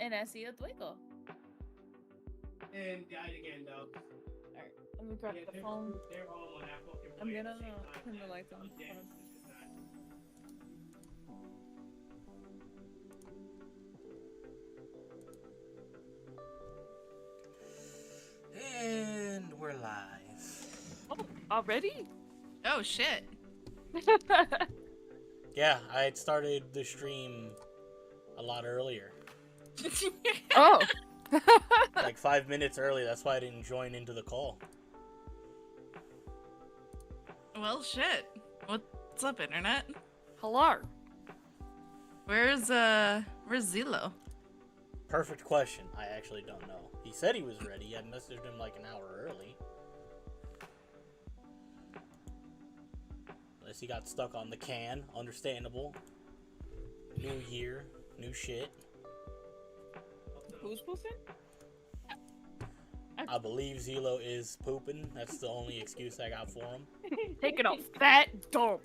And I see a twinkle. And again, though. Alright, let me grab the phone. They're all on that fucking I'm way at gonna the same time. turn the lights on. Yeah, Hold on. it's just not- And we're live. Oh, already? Oh shit. Yeah, I had started the stream a lot earlier. Oh. Like 5 minutes early, that's why I didn't join into the call. Well, shit. What's up, internet? Hello. Where's Zilo? Perfect question. I actually don't know. He said he was ready. I messaged him like an hour early. Unless he got stuck on the can. Understandable. New year. New shit. Who's pooping? I believe Zilo is pooping. That's the only excuse I got for him. Taking a fat dump.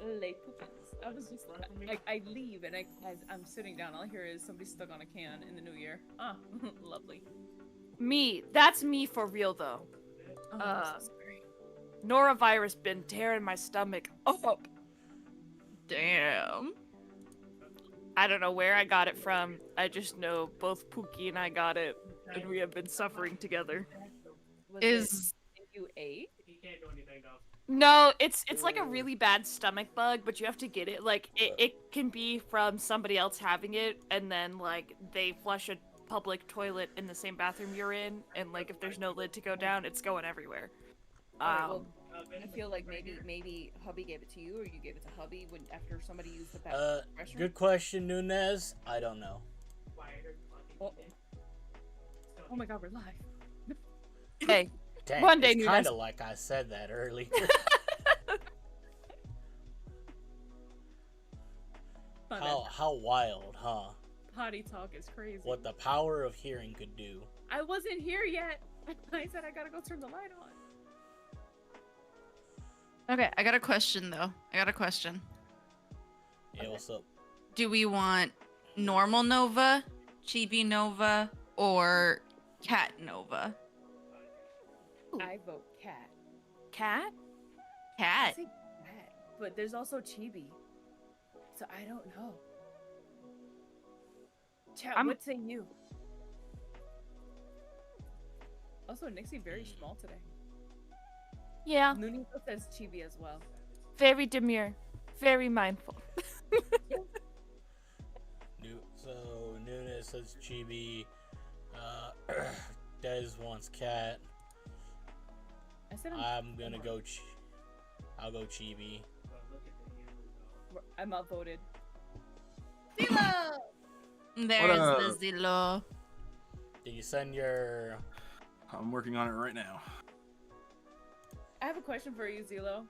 Late poopins. I was just like, I leave and as I'm sitting down, all I hear is somebody stuck on a can in the new year. Ah, lovely. Me. That's me for real though. Oh, I'm so sorry. Norovirus been tearing my stomach up. Damn. I don't know where I got it from. I just know both Pookie and I got it, and we have been suffering together. Was Is it you ate? He can't do anything, though. No, it's like a really bad stomach bug, but you have to get it. Like it can be from somebody else having it, and then like they flush a public toilet in the same bathroom you're in, and like if there's no lid to go down, it's going everywhere. Alright, well, I feel like maybe hubby gave it to you, or you gave it to hubby when after somebody used the restroom. Good question, Nunez. I don't know. Oh my god, we're live. Hey, Dang, One day, it's Nunez. kind of like I said that earlier. How wild, huh? Potty talk is crazy. What the power of hearing could do. I wasn't here yet. I said I gotta go turn the light on. okay. I got a question though. Yeah, What's up? do we want normal Nova, Chibi Nova, or Cat Nova? I vote cat. cat? I Cat. say cat, but there's also chibi, so I don't know. Chat, I'm- what say you? Also, Nixie very small today. Yeah, Nunito says chibi as well. very demure, very mindful. So Nunez says Chibi. Dez wants cat. I said I'm gonna go. I'll go Chibi. I'm outvoted. There's the Zilo. Did you send your? I'm working on it right now. I have a question for you, Zilo.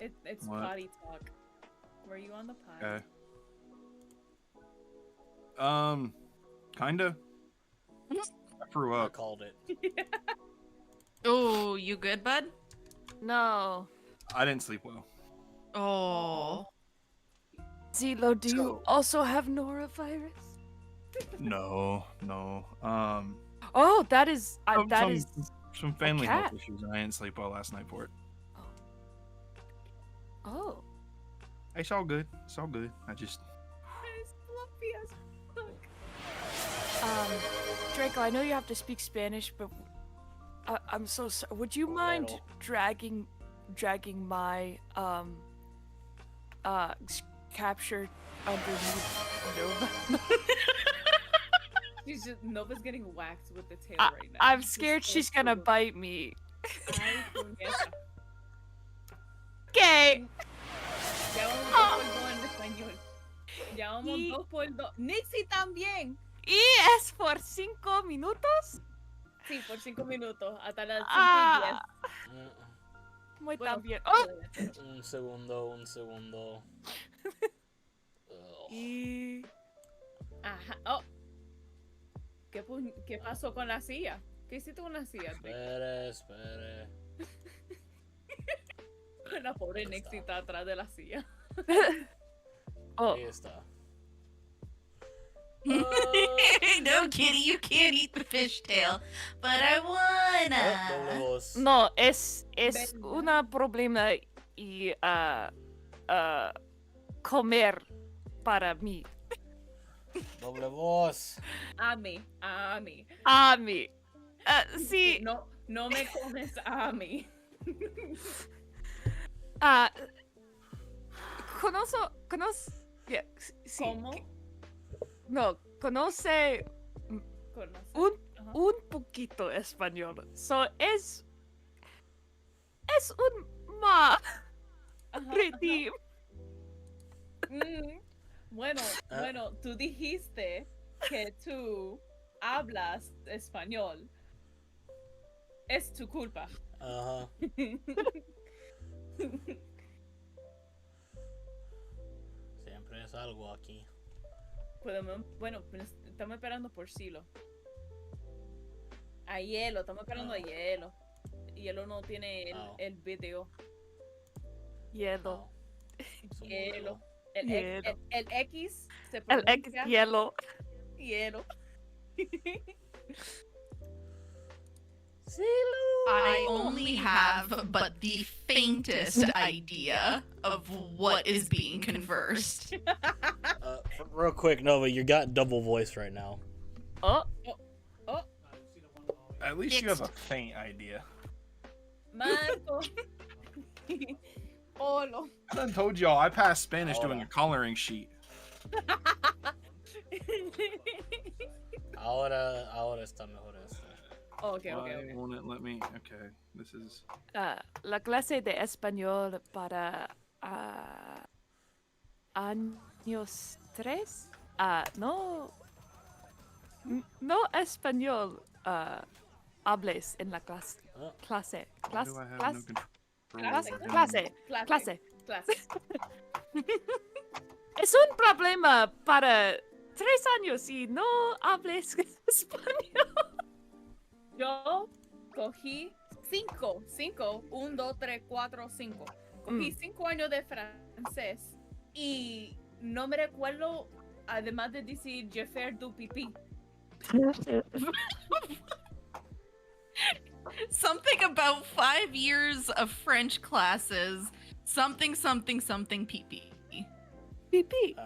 It's What? potty talk. Were you on the potty? Okay. Kinda. I threw I up. called it. Oh, you good, bud? No. I didn't sleep well. Oh. Zilo, do you So- also have norovirus? No. Oh, that is Some- some family cat. health issues, and I didn't sleep well last night for it. Oh. It's all good. It's all good. I just It's fluffy as fuck. Draco, I know you have to speak Spanish, but I'm so sorry. Would you mind Little. dragging my capture underneath Nova? She's just Nova's getting whacked with the tail I- right now. I'm She's scared so she's gonna cool. bite me. Ay, puñeta. Okay. Ya vamos 2 por 2 en español. Ya vamos 2 por 2. Nixie también. ¿Y es por 5 minutos? Sí, por 5 minutos. Hasta las 5 Ah, muy Bueno, también. Oh. Un segundo. Ugh. Y... Ajá. Oh. ¿Qué pasó con la silla? ¿Qué hiciste con la silla? Espere. La pobre Nixie está atrás de la silla. Oh, Ahí está. No, kitty, you can't eat the fishtail, but I wanna. Doble voz. No, es ¿Verdad? una problema y comer para mí. Doble voz. A mí. A mí. Sí. No me comes a mí. Yeah, sí. ¿Cómo? No, conoce ¿Conoces? Ajá. un poquito español. So es un ma Ajá, redeem. Bueno, tú dijiste que tú hablas español. Es tu culpa. Ajá. Siempre es algo aquí. Bueno, pues, estamos esperando por Silo. A Hielo, estamos esperando a Hielo. Hielo no tiene el video. Hielo. Su Hielo. modelo. El X se El ex pronuncia hielo. Hielo. I only have but the faintest idea of what is being conversed. Real quick, Nova, you got double voice right now. Oh, At least you have a faint idea. Marco. Olo. I done told y'all I passed Spanish Hold doing on. a coloring sheet. Ahora está mejor esto. Okay. Why won't it let me? Okay, this is. la clase de español para años 3. No español hables en la clase. Oh. Clase. Why do I have no control Clase. over Clase. Clase. Es un problema para 3 años y no hables español. Yo cogí 5. 1, 2, 3, 4, 5. Cogí 5 años de francés y no me recuerdo, además de decir je faire du pipí. Something about 5 years of French classes. Something pee. Pipí.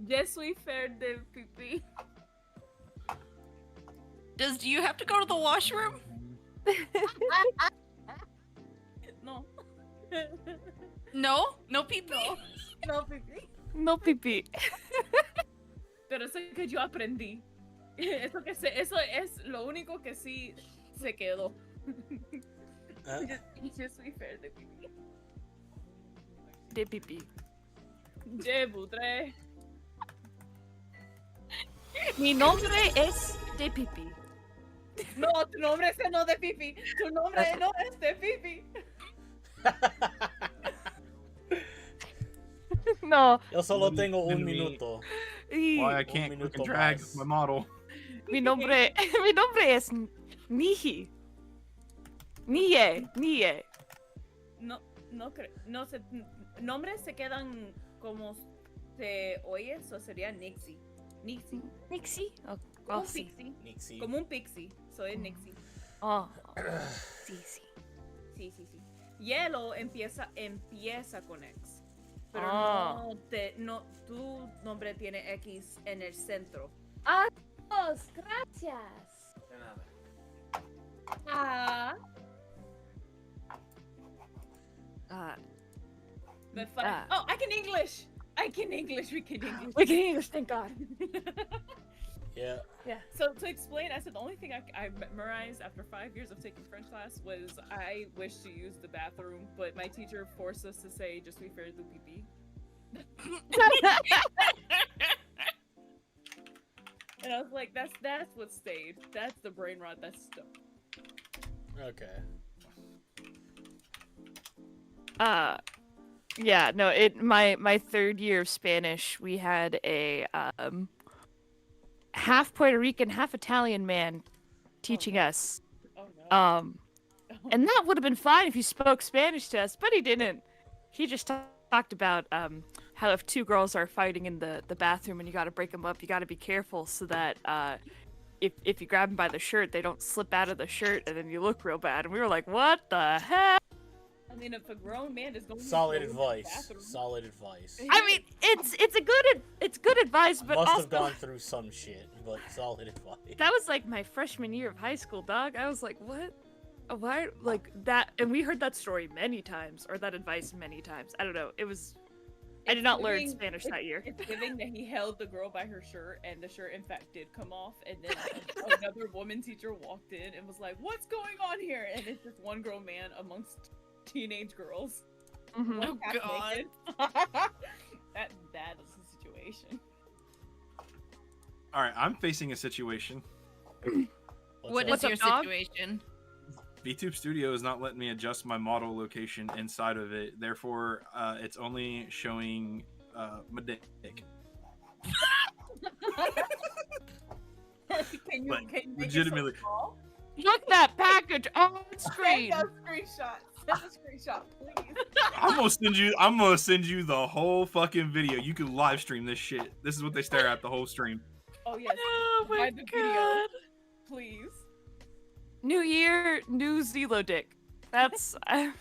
Je suis faire de pipí. Do you have to go to the washroom? No. No pee. No pipí. No pipí. Pero eso que yo aprendí. Eso es lo único que sí se quedó. Je suis faire de pipí. De pipí. Je voudrais. Mi nombre es de pipí. No, tu nombre es no de pipí. Tu nombre no es de pipí. No. Yo solo Then- tengo then un me- minuto. Why I can't click and drag más. my model. Mi nombre es Nihi. Nie. No creo. No sé. Nombres se quedan como se oye, eso sería Nixie. Nixie. Como un sí. pixie. Nixie. Como un pixie. Soy Nixie. Oh. Sí. Sí. Hielo empieza con X. Pero Ah. no, tu nombre tiene X en el centro. Gracias. Ah. But fine. Ah. Oh, I can English. We can English. We can English, thank God. Yeah. Yeah. So to explain, I said the only thing I memorized after 5 years of taking French class was I wish to use the bathroom, but my teacher forced us to say just be fair to pee. And I was like, that's what stayed. That's the brain rot that stuck. Okay. Yeah, no, my third year of Spanish, we had a half Puerto Rican, half Italian man teaching us. Oh no. And that would have been fine if he spoke Spanish to us, but he didn't. He just talked about how if two girls are fighting in the bathroom and you got to break them up, you got to be careful so that if you grab them by the shirt, they don't slip out of the shirt and then you look real bad. And we were like, what the heck? I mean, if a grown man is going Solid to go to the advice. bathroom- Solid advice. I mean, it's good advice, but Must also have gone through some shit, but solid advice. that was like my freshman year of high school, dog. I was like, what? Why? Like that? And we heard that story many times, or that advice many times. I don't know. It was. I did not learn giving- Spanish that year. It's giving that he held the girl by her shirt, and the shirt in fact did come off, and then another woman teacher walked in and was like, "What's going on here?" And it's just one grown man amongst teenage girls. Mhm. One Oh, half God. naked. that is the situation. All right, I'm facing a situation. What up? is your up, dog? situation? VTube Studio is not letting me adjust my model location inside of it. Therefore, it's only showing my dick. Can you Like, make legitimately- it so small? Look that package on Send screen. a screenshot. Send a screenshot, please. I'm gonna send you the whole fucking video. You can live stream this shit. This is what they stare at the whole stream. Oh yes, Oh my Hide the video. god. please. New year, new Zelo dick. That's. As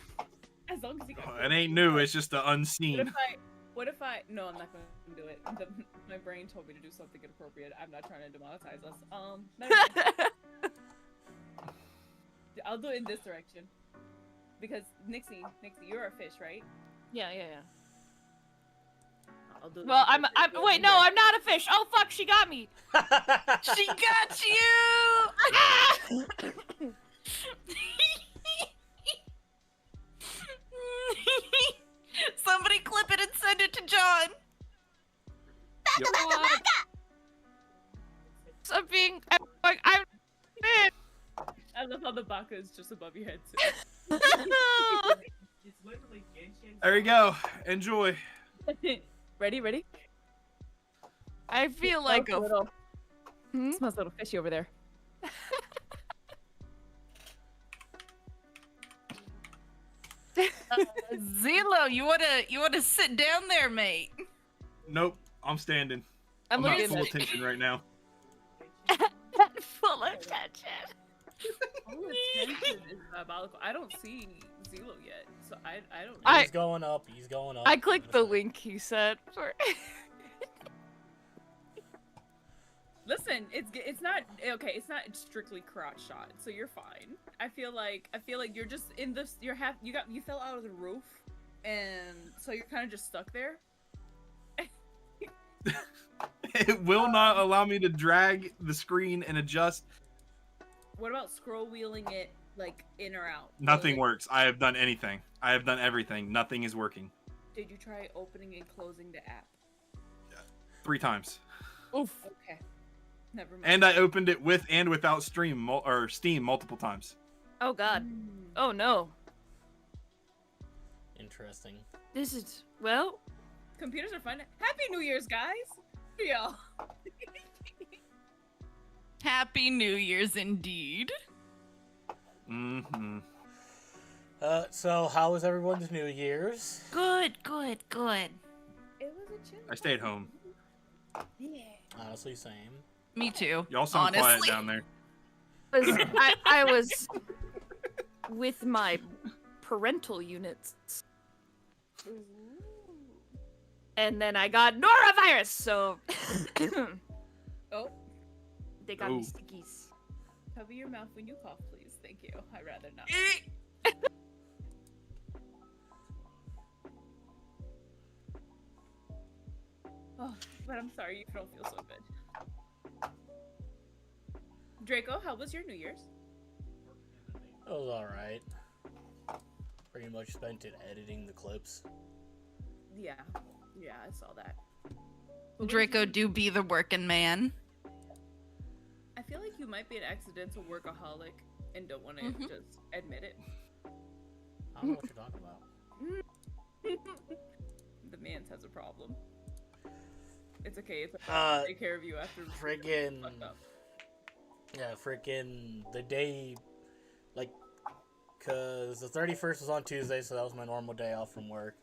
long as you got. It ain't new. It's just the What unseen. if I? No, I'm not going to do it. My brain told me to do something inappropriate. I'm not trying to demonetize us. never mind. I'll do it in this direction. Because Nixie, you're a fish, right? yeah. I'll do. Well, I'm. this Wait, no, I'm not a fish. Oh fuck, she got me. She got you! Somebody clip it and send it to John. Yep. I'm being. I'm. I love how the baka is just above your head too. It's literally Genshin. There you go. Enjoy. Ready? I feel like a. little. Hmm? Smells a little fishy over there. Zelo, you wanna sit down there, mate? Nope. I'm standing. I'm not looking full at attention right now. full attention. Full attention is diabolical. I don't see Zelo yet, so I don't. I- He's going up. He's going up. I clicked the link he sent for. Listen, it's not okay. It's not strictly crotch shot, so you're fine. I feel like you're just in this. You fell out of the roof, and so you're kind of just stuck there. It will not allow me to drag the screen and adjust. What about scroll wheeling it like in or out? Nothing Or, works. I have done anything. I have done everything. Nothing is working. Did you try opening and closing the app? 3 times. Oof. Okay, never mind. And I opened it with and without Steam multiple times. Oh god. Mm. Oh no. Interesting. This is well. Computers are fun. Happy New Year's, guys! Y'all. Happy New Year's indeed. Mm-hmm. So how was everyone's New Year's? Good. It was a chill. I stayed home. Yeah. Honestly, same. Me too. Y'all sound quiet honestly. down there. I was with my parental units. And then I got norovirus, so Oh, they got me Ooh. stickies. cover your mouth when you cough, please. Thank you. I'd rather not. Oh, but I'm sorry you don't feel so good. Draco, how was your New Year's? It was alright. Pretty much spent it editing the clips. Yeah, I saw that. But what did Draco you- do be the working man. I feel like you might be an accidental workaholic and don't want to Mhm. just admit it. I don't know what you're talking about. The man's has a problem. It's okay. It's okay. Uh, I'll take care of you after. Friggin' Fucked up. yeah, freaking the day, like, cause the 31st was on Tuesday, so that was my normal day off from work.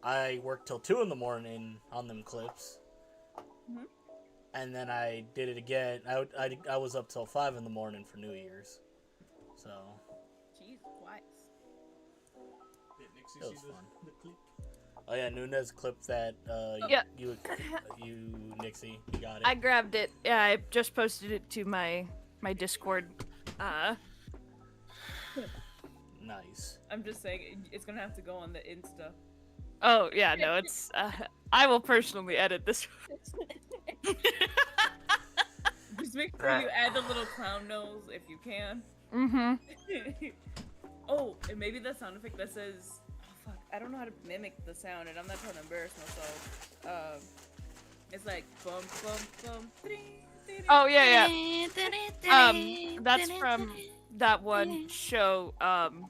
I worked till 2 in the morning on them clips. Mhm. And then I did it again. I was up till 5 in the morning for New Year's. So, Jeez, twice. it was fun. Oh yeah, Nunez clipped that. Yeah. You, Nixie, you got it. I grabbed it. Yeah, I just posted it to my Discord. Nice. I'm just saying, it's gonna have to go on the Insta. Oh yeah, no, it's. I will personally edit this. Just make sure you add the little clown nose if you can. Mm-hmm. Oh, and maybe the sound effect that says, oh fuck, I don't know how to mimic the sound, and I'm not trying to embarrass myself. It's like bum bum bum. Oh yeah, yeah. That's from that one show. Oh my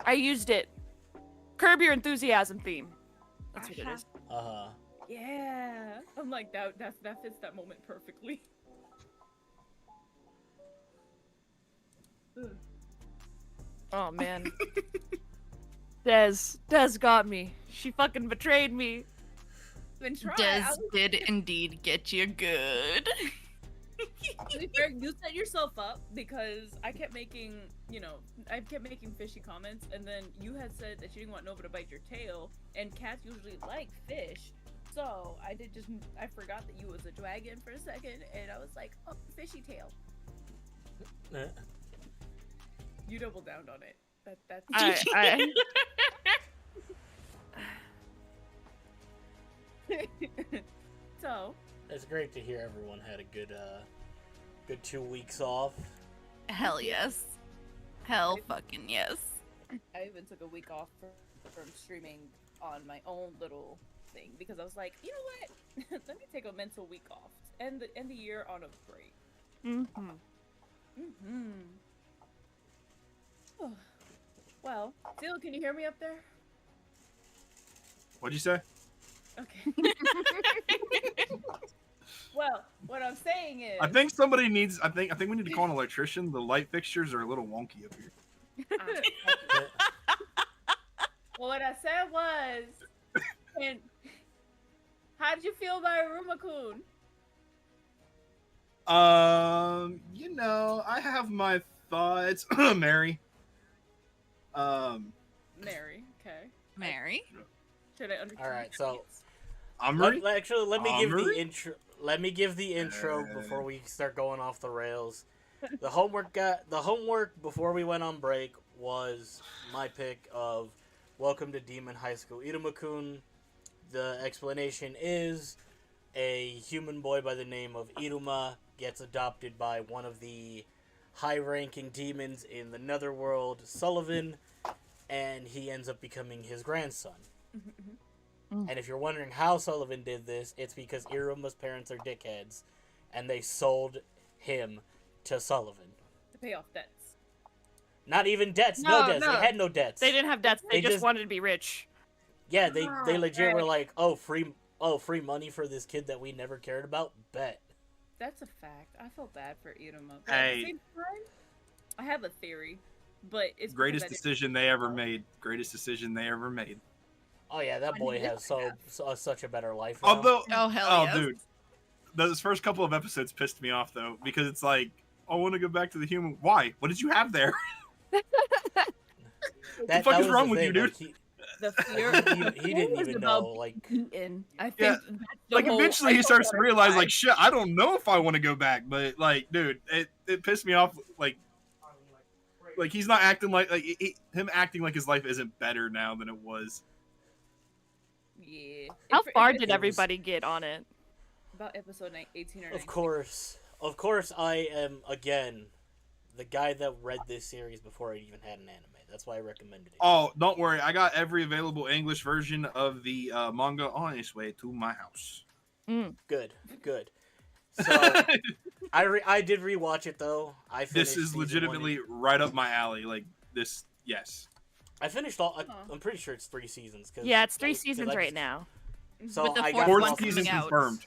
I used it. Curb Your Enthusiasm theme. That's what it is. Yeah, I'm like that fits that moment perfectly. Oh man. Des got me. She fucking betrayed me. Been trying. Des did indeed get you good. To be fair, you set yourself up because I kept making fishy comments, and then you had said that you didn't want Nova to bite your tail, and cats usually like fish. So I forgot that you was a dragon for a second, and I was like, oh, fishy tail. You doubled down on it. That's So It's great to hear everyone had a good 2 weeks off. Hell yes. Hell fucking yes. I even took a week off from streaming on my own little thing because I was like, you know what? Let me take a mental week off. End the year on a break. Mm-hmm. Oh. Well, Zilla, can you hear me up there? What'd you say? Okay. Well, what I'm saying is, I think somebody needs. I think we need to call an electrician. The light fixtures are a little wonky up here. Well, what I said was, and how did you feel about Iruma-kun? I have my thoughts. Mary. Mary, okay. Mary? Should I understand? All right, so Omri? let me give the Omri? intro. Let me give the intro before we start going off the rails. The homework before we went on break was my pick of Welcome to Demon High School Iruma-kun. The explanation is a human boy by the name of Iruma gets adopted by one of the high-ranking demons in the netherworld, Sullivan, and he ends up becoming his grandson. And if you're wondering how Sullivan did this, it's because Iruma's parents are dickheads, and they sold him to Sullivan. To pay off debts. Not even debts. No debts. no. They had no debts. They didn't have debts. They They just just- wanted to be rich. Yeah, they legit were right. like, free money for this kid that we never cared about. Bet. That's a fact. I felt bad for Iruma. But at Hey. the same time, I have a theory, but it's Greatest because I decision they ever made. Greatest decision they ever made. Oh yeah, that I boy mean, has such a better life. Now. Although, Oh, hell yes. dude, those first couple of episodes pissed me off though because it's like, I want to go back to the human. Why? What did you have there? That fuck is was wrong the with you, thing, dude? like, the fear. he didn't was even about know. Like, Eaten. I think Yeah, that's the Like whole eventually he starts to psycho realize vibe. like, shit, I don't know if I want to go back, but like, dude, it pissed me off. Like he's not acting like him acting like his life isn't better now than it was. Yeah. How far It did was- everybody get on it? about episode 18 or 19. of course, I am again the guy that read this series before it even had an anime. That's why I recommended it. Oh, don't worry, I got every available English version of the manga on its way to my house. Good. So I did rewatch it though. I finished This is season one. legitimately right up my alley. Like this, yes. I finished all. Huh. I'm pretty sure it's 3 seasons. Yeah, it's 3 'cause seasons I right just- now. So With the I fourth got one Fourth off- season coming out. confirmed.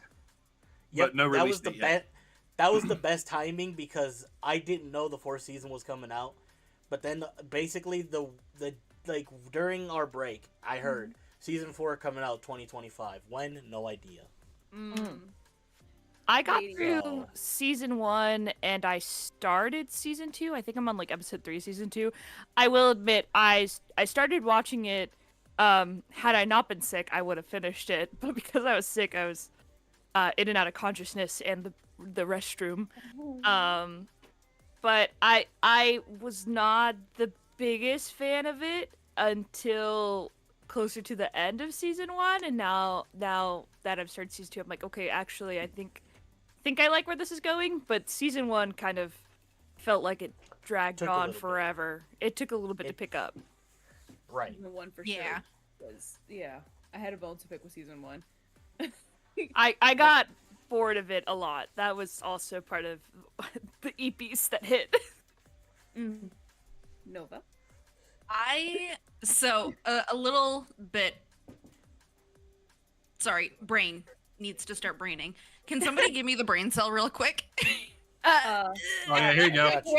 Yep, but no that release was the date yet. That was the best timing because I didn't know the 4th season was coming out. But then basically the like during our break, I heard season 4 coming out 2025. When? No idea. I got Waiting. through season 1 and I started season 2. I think I'm on like episode 3, season 2. I will admit, I started watching it. Had I not been sick, I would have finished it. But because I was sick, I was in and out of consciousness and the restroom. But I was not the biggest fan of it until closer to the end of season 1, and now that I've started season 2, I'm like, okay, actually, I think I like where this is going. But season 1 kind of felt like it dragged Took a on little bit. forever. It took a little bit to pick up. Right. Season 1 for Yeah. sure. Was, I had a bone to pick with season 1. I got bored of it a lot. That was also part of the EPs that hit. Nova. So a little bit. Sorry, brain needs to start braining. Can somebody give me the brain cell real quick? Oh yeah, here you go. Gotcha.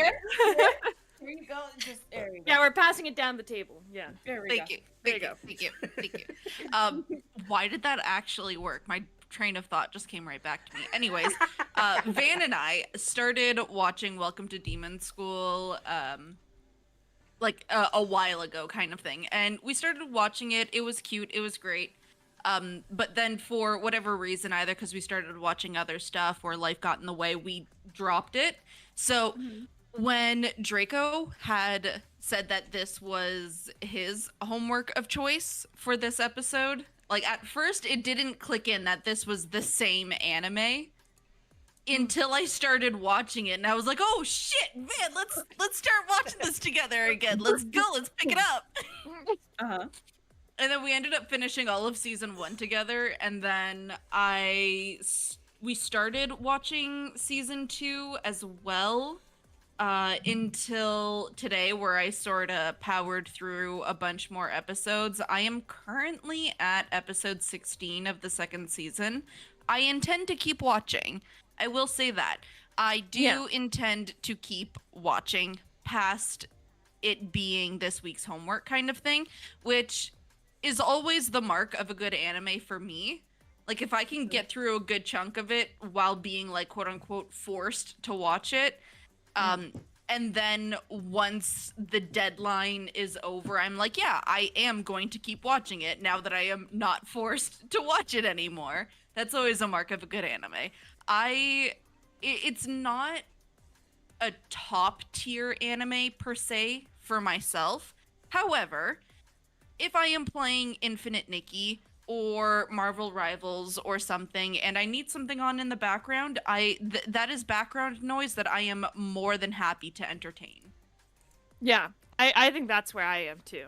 Here you go. Just there you go. Yeah, we're passing it down the table. Yeah. There we Thank go. you. There you Thank you. Thank you. Why did that actually work? My train of thought just came right back to me. Anyways, Van and I started watching Welcome to Demon School like a while ago kind of thing. And we started watching it. It was cute. It was great. But then for whatever reason, either because we started watching other stuff or life got in the way, we dropped it. So when Draco had said that this was his homework of choice for this episode, like at first it didn't click in that this was the same anime until I started watching it, and I was like, oh shit, man, let's start watching this together again. Let's go, let's pick it up. Uh-huh. And then we ended up finishing all of season 1 together, and then we started watching season 2 as well, until today, where I sort of powered through a bunch more episodes. I am currently at episode 16 of the 2nd season. I intend to keep watching. I will say that. I do intend to keep watching past it being this week's homework kind of thing, which is always the mark of a good anime for me. Like, if I can get through a good chunk of it while being, like, quote-unquote forced to watch it, and then once the deadline is over, I'm like, yeah, I am going to keep watching it now that I am not forced to watch it anymore. That's always a mark of a good anime. It's not a top tier anime per se for myself. However, if I am playing Infinite Nikki or Marvel Rivals or something, and I need something on in the background, that is background noise that I am more than happy to entertain. Yeah. I think that's where I am too.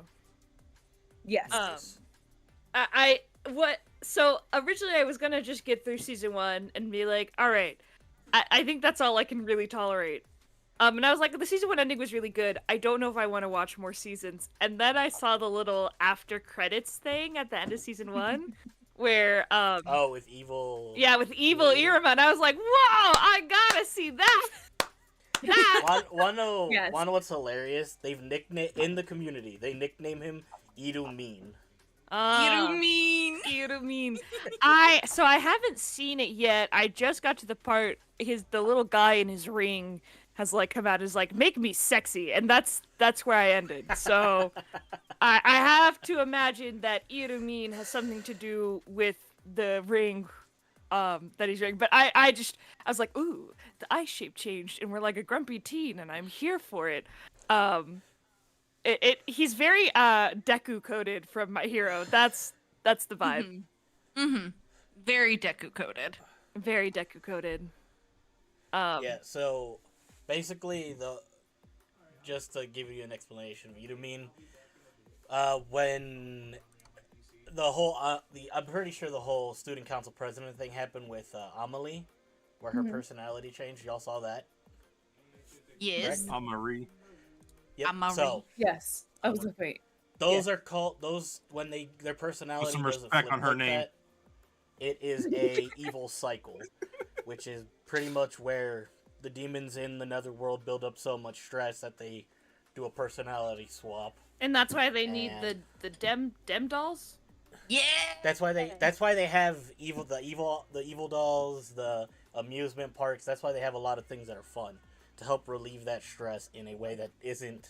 Yes. So originally I was gonna just get through season 1 and be like, all right, I think that's all I can really tolerate. And I was like, the season 1 ending was really good. I don't know if I want to watch more seasons. And then I saw the little after credits thing at the end of season 1, where With evil. yeah, with evil Iruma, and I was like, whoa, I gotta see that. Wanna Yes. what's hilarious? They've nicknamed in the community. They nickname him Irumin. Irumin. So I haven't seen it yet. I just got to the part the little guy in his ring has like come out and is like, make me sexy, and that's where I ended. So I have to imagine that Irumin has something to do with the ring that he's wearing. But I was like, ooh, the eye shape changed and we're like a grumpy teen and I'm here for it. He's very Deku coded from My Hero. That's the vibe. Very Deku coded. Very Deku coded. Yeah, so basically just to give you an explanation, Irumin, when the whole I'm pretty sure the whole student council president thing happened with Amelie, where her personality changed. Y'all saw that? Yes. Correct? Marie. Yep. Amari. So Yes. I was like, wait. those are called when their personality Put some doesn't respect flip on her like name. that, it is a evil cycle, which is pretty much where the demons in the netherworld build up so much stress that they do a personality swap. And that's why they need And- the dem dolls. Yeah. That's why they have the evil dolls, the amusement parks. That's why they have a lot of things that are fun to help relieve that stress in a way that isn't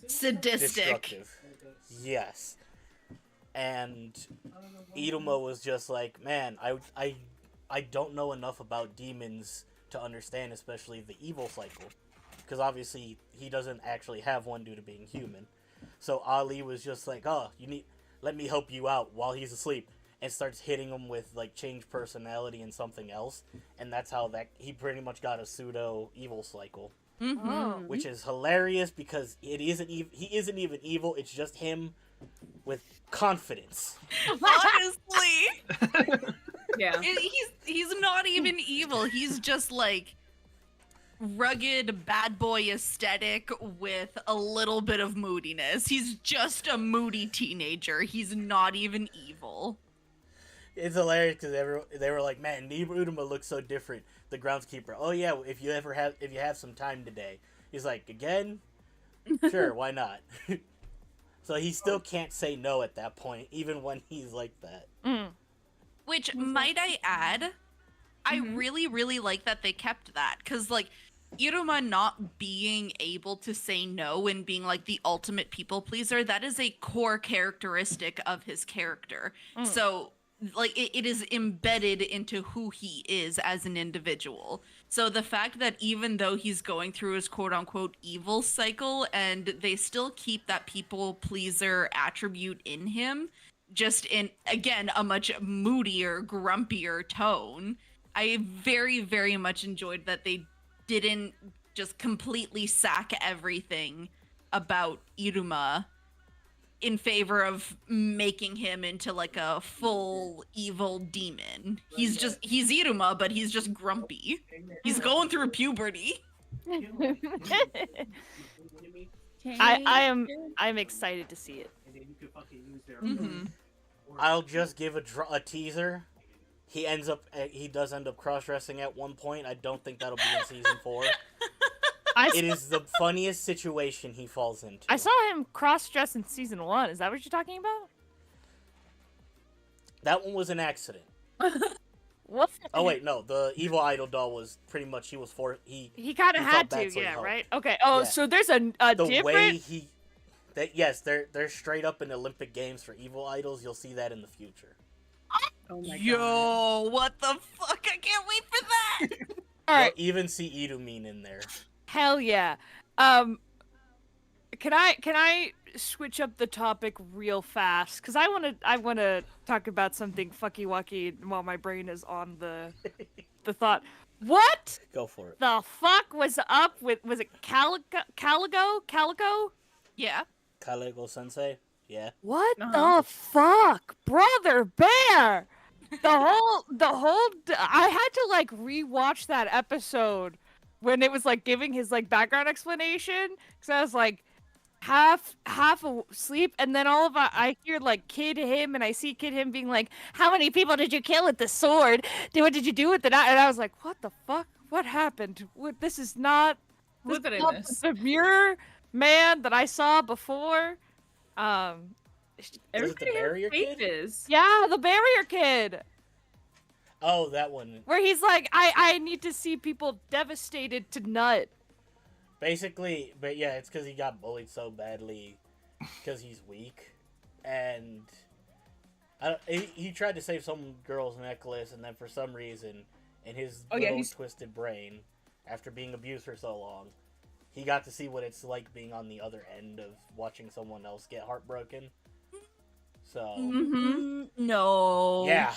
Sadistic. destructive. Yes. And Iruma was just like, man, I don't know enough about demons to understand, especially the evil cycle, because obviously he doesn't actually have one due to being human. So Ali was just like, oh, let me help you out while he's asleep, and starts hitting him with like change personality and something else, and that's how he pretty much got a pseudo evil cycle, Mm-hmm. which is hilarious because he isn't even evil. It's just him with confidence. Honestly, Yeah. he's not even evil. He's just like rugged bad boy aesthetic with a little bit of moodiness. He's just a moody teenager. He's not even evil. It's hilarious because they were like, man, Iruma looks so different. The groundskeeper, oh yeah, if you have some time today. He's like, again? Sure, why not? So he still can't say no at that point, even when he's like that. Which, might I add, I really, really like that they kept that. Because, like, Iruma not being able to say no and being, like, the ultimate people pleaser, that is a core characteristic of his character. So, like, it is embedded into who he is as an individual. So the fact that even though he's going through his quote-unquote evil cycle and they still keep that people pleaser attribute in him, just in, again, a much moodier, grumpier tone, I very, very much enjoyed that they didn't just completely sack everything about Iruma in favor of making him into like a full evil demon. He's Iruma, but he's just grumpy. He's going through puberty. I'm excited to see it. I'll just give a teaser. He does end up cross-dressing at one point. I don't think that'll be in season 4. It is the funniest situation he falls into. I saw him cross-dress in season 1. Is that what you're talking about? That one was an accident. What? Oh wait, no. The evil idol doll was pretty much he kind of he had felt to, bad, so he yeah, helped. right? Okay. Oh, Yeah. so there's a the different. way yes, they're straight up in Olympic Games for evil idols. You'll see that in the future. Oh my god. Yo, what the fuck? I can't wait for that. All right. You'll even see Irumin in there. Hell yeah. Can I switch up the topic real fast? Cause I wanna talk about something fucky wucky while my brain is on the thought. What Go for it. the fuck was up with, was it Calico? Yeah. Kalego Sensei? Yeah. What Uh-huh. the fuck, brother bear? The whole I had to like rewatch that episode when it was like giving his like background explanation, because I was like half asleep, and then I hear like Kid Him, and I see Kid Him being like, how many people did you kill with the sword? What did you do with it? And I was like, what the fuck? What happened? This is not Who's it in not this? the mirror man that I saw before. Everybody has barrier kid? faces. Yeah, the barrier kid. Oh, that one. Where he's like, I need to see people devastated to nut. Basically, but yeah, it's because he got bullied so badly because he's weak. And he tried to save some girl's necklace, and then for some reason, in his little twisted brain, after being abused for so long, he got to see what it's like being on the other end of watching someone else get heartbroken. So, No. yeah.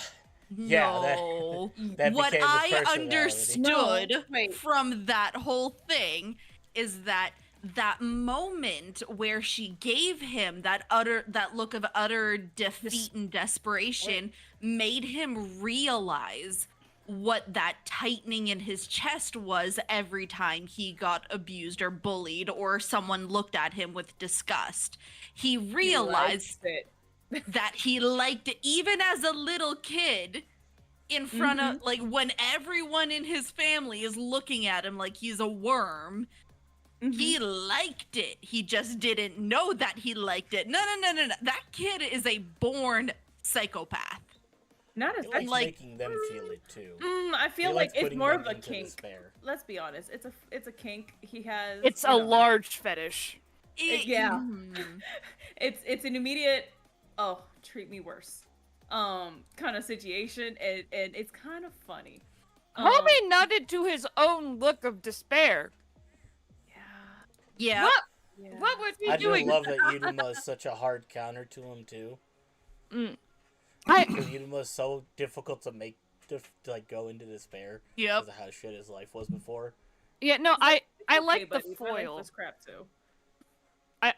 Yeah, No. that What became his I personality. understood No, wait. from that whole thing is that moment where she gave him that look of utter defeat and desperation made him realize what that tightening in his chest was every time he got abused or bullied or someone looked at him with disgust. He realized that he liked it even as a little kid in front of, like, when everyone in his family is looking at him like he's a worm. He liked it. He just didn't know that he liked it. No. That kid is a born psychopath. Not as He likes like- making them feel it too. I feel He like likes it's putting more them of a into kink. despair. Let's be honest. It's a kink. He has. It's you a know, large fetish. Yeah. Mm. It's an immediate, oh, treat me worse, kind of situation, and it's kind of funny. Homie nodded to his own look of despair. Yeah. What? Yeah. What was he I do doing? love that Iruma is such a hard counter to him too. I Because Iruma is so difficult to make to like go into despair Yep. because of how shit his life was before. yeah no I Okay, like the buddy, my life foil. was crap too.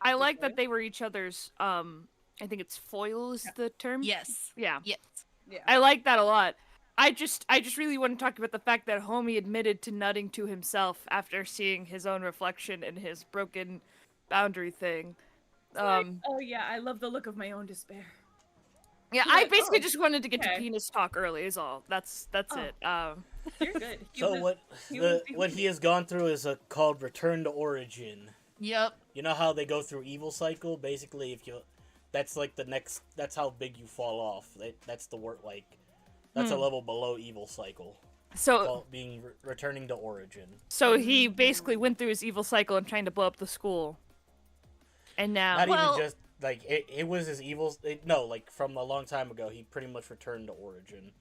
I like foil? that they were each other's. I think it's foil is the term. Yes. Yeah. Yes. Yeah. I like that a lot. I just really want to talk about the fact that Homie admitted to nutting to himself after seeing his own reflection in his broken boundary thing. It's like, oh yeah, I love the look of my own despair. Yeah, You're I like, basically oh, just wanted to get to okay. penis talk early is all. That's Oh. it. You're good. So what he has gone through is called return to origin. Yep. You know how they go through evil cycle? Basically, if you, that's like the next. That's how big you fall off. That's the word. Like, that's a level below evil cycle. So Being returning to origin. so he basically went through his evil cycle and trying to blow up the school. And now Not Well- even just like it was his evil. No, like from a long time ago, he pretty much returned to origin.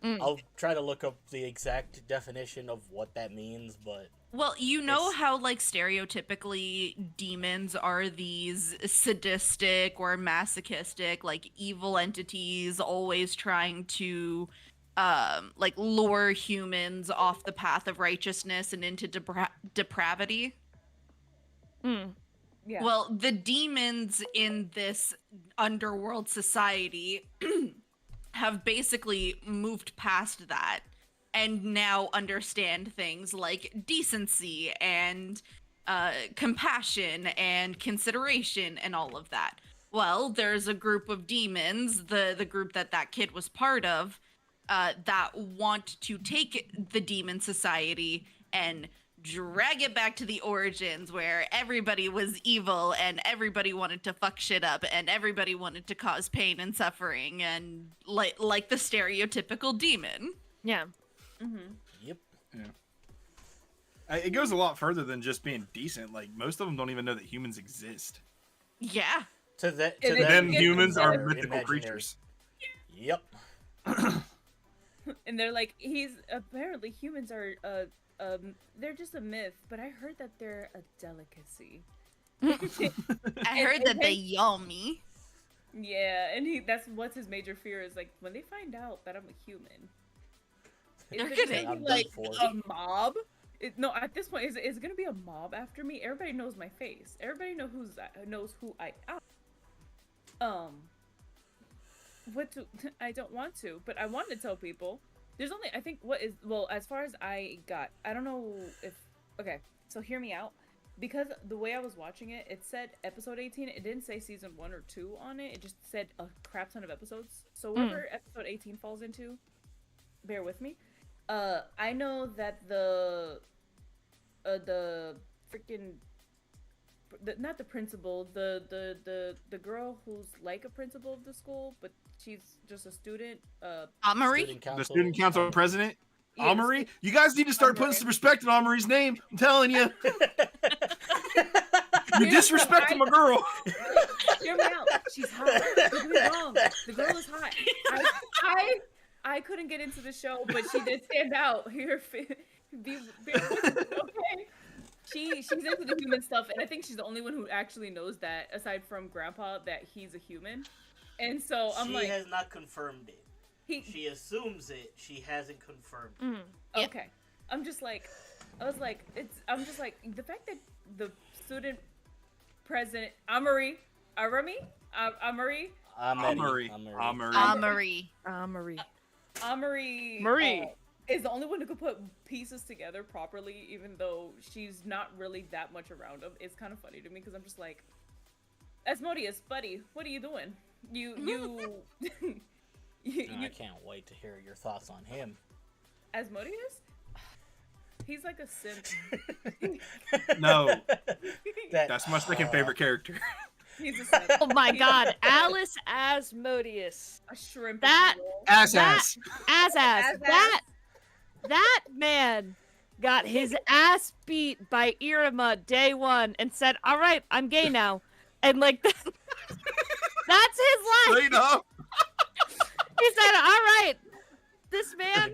I'll try to look up the exact definition of what that means, but Well, you know It's- how, like, stereotypically demons are these sadistic or masochistic, like, evil entities always trying to, like, lure humans off the path of righteousness and into depravity? Yeah. Well, the demons in this underworld society have basically moved past that and now understand things like decency and compassion and consideration and all of that. Well, there's a group of demons, the group that kid was part of, that want to take the demon society and drag it back to the origins where everybody was evil and everybody wanted to fuck shit up and everybody wanted to cause pain and suffering and like the stereotypical demon. yeah. yep. It goes a lot further than just being decent. Like most of them don't even know that humans exist. Yeah. To that, And to then them, humans are they're mythical imaginary. creatures. Yep. And they're like, apparently humans are they're just a myth, but I heard that they're a delicacy. I heard that they yummy. Yeah, and what's his major fear is like when they find out that I'm a human. They're Is it gonna, gonna I'm be done like for. a mob? No, at this point, is it gonna be a mob after me? Everybody knows my face. Everybody knows who I am. I don't want to, but I want to tell people. There's only, I think, as far as I got, I don't know if, okay, so hear me out. Because the way I was watching it, it said episode 18, it didn't say season 1 or 2 on it, it just said a crap ton of episodes. So whatever episode 18 falls into, bear with me. I know that the freaking, not the principal, the girl who's like a principal of the school, but she's just a student, Amari? The student council president, yeah, the Amari. You guys need to start putting some respect on Amari's name. I'm telling you. You're disrespecting my girl. Hear me out. She's hot. Don't get me wrong. The girl is hot. I couldn't get into the show, but she did stand out. Here, okay. She's into the human stuff, and I think she's the only one who actually knows that, aside from Grandpa, that he's a human. And so I'm she like, has not confirmed it. She assumes it. She hasn't confirmed it. okay. I'm just like, I'm just like, the fact that the student president, Amari, Marie. Is the only one who could put pieces together properly, even though she's not really that much around him. It's kind of funny to me because I'm just like, Asmodeus, buddy, what are you doing? I can't wait to hear your thoughts on him. Asmodeus? He's like a simp. No, That- that's my second favorite character. He's a simp. Oh my He's god, a- Alice Asmodeus. A shrimp. That- if you will. Ass That- ass. As that man got his ass beat by Iruma day one and said, "All right, I'm gay now," and like that's his life. Straight up. He said, "All right, this man."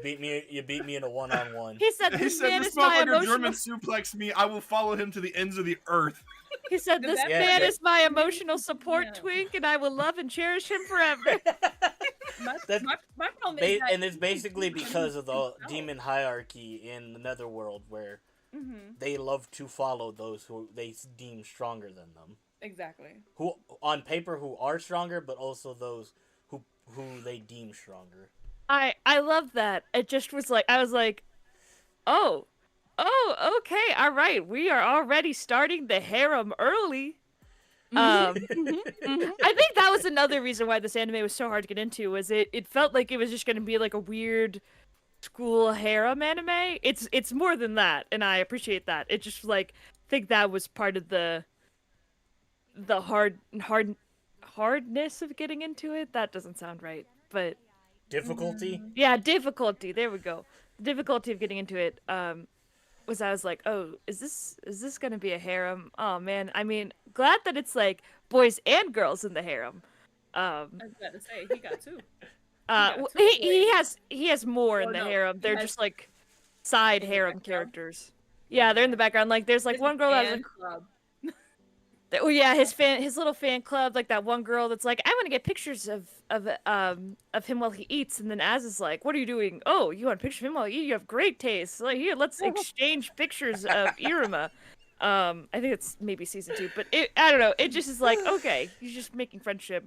You beat me in a one-on-one. He said, He "This said, man "This is my motherfucker emotional." German suplex me. I will follow him to the ends of the earth." He said, The "This best man part- is my emotional support Yeah. twink, and I will love and cherish him forever." My problem is that And it's basically because of the demon hierarchy in the netherworld, where they love to follow those who they deem stronger than them. Exactly. Who, on paper, who are stronger, but also those who they deem stronger. I love that. It just was like I was like, oh, okay, all right. We are already starting the harem early. I think that was another reason why this anime was so hard to get into. Was it felt like it was just going to be like a weird school harem anime. It's more than that, and I appreciate that. It just like I think that was part of the hardness of getting into it. That doesn't sound right, but. Difficulty? Yeah, difficulty. There we go. The difficulty of getting into it was I was like, oh, is this gonna be a harem? Oh man, I mean, glad that it's like boys and girls in the harem. I was about to say he got two. He has more in Oh, the no, harem. he They're has- just like side in the harem background? characters. Yeah, they're in the background. Like there's like It's one a girl that has fan like club. oh yeah, his little fan club, like that one girl that's like, I want to get pictures of him while he eats, and then Az is like, what are you doing? Oh, you want a picture of him while you eat? You have great taste. Like here, let's exchange pictures of Iruma. I think it's maybe season 2, but I don't know. It just is like, okay, he's just making friendship.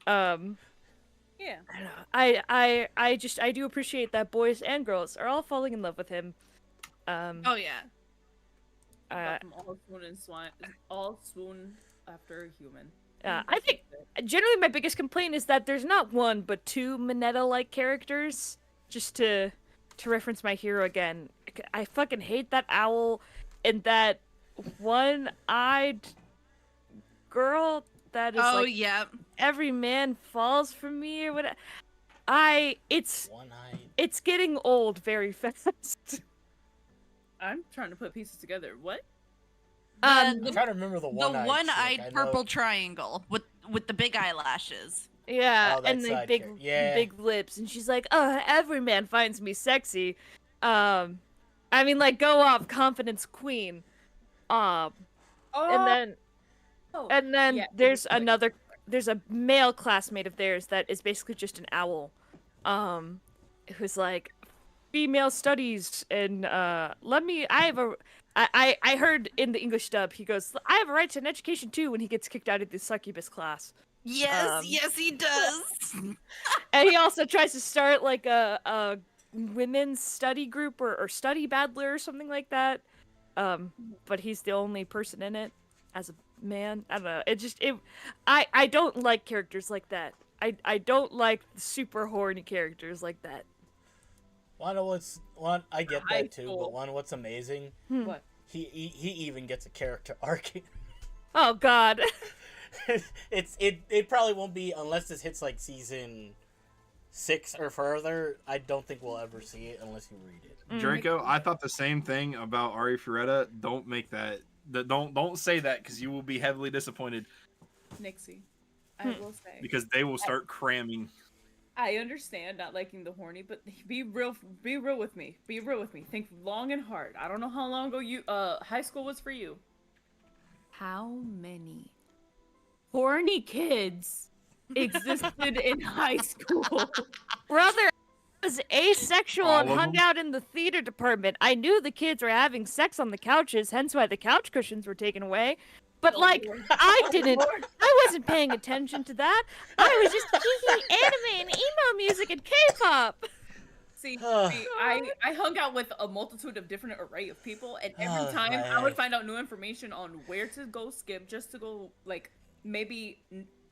Yeah. I don't know. I do appreciate that boys and girls are all falling in love with him. Oh yeah. Got them all swoon after a human. I think generally my biggest complaint is that there's not one but two Mineta-like characters. Just to reference My Hero again, I fucking hate that owl and that one-eyed girl that is like yeah. every man falls for me or whatever. It's One-eyed. getting old very fast. I'm trying to put pieces together. What? I'm trying to remember the The one-eyed. one-eyed chick. I know- purple triangle with the big eyelashes. Yeah, Oh, that and like side big character. Yeah. big lips, and she's like, "Oh, every man finds me sexy." I mean, like, go off, confidence queen. And then yeah, there's like- there's a male classmate of theirs that is basically just an owl, who's like, female studies, and I heard in the English dub, he goes, I have a right to an education too, when he gets kicked out of the succubus class. Yes, yes, he does. And he also tries to start like a women's study group or study battler or something like that. But he's the only person in it as a man. I don't know. I don't like characters like that. I don't like super horny characters like that. I get High that too, school. but what's amazing? What? He even gets a character arc. Oh God. It probably won't be unless this hits like season 6 or further. I don't think we'll ever see it unless you read it. Draco, I thought the same thing about Ari Fureta. Don't make that. Don't say that because you will be heavily disappointed Nixie, I will say. because they will start cramming. I understand not liking the horny, but be real with me. Be real with me. Think long and hard. I don't know how long ago high school was for you. How many horny kids existed in high school? Brother, I was asexual All and of hung them? out in the theater department. I knew the kids were having sex on the couches, hence why the couch cushions were taken away. But Oh, like, Lord. I didn't. Lord. I wasn't paying attention to that. I was just geeking anime and emo music and K-pop. See, I hung out with a multitude of different array of people, and every time I would man. find out new information on where to go skip, just to go, like, maybe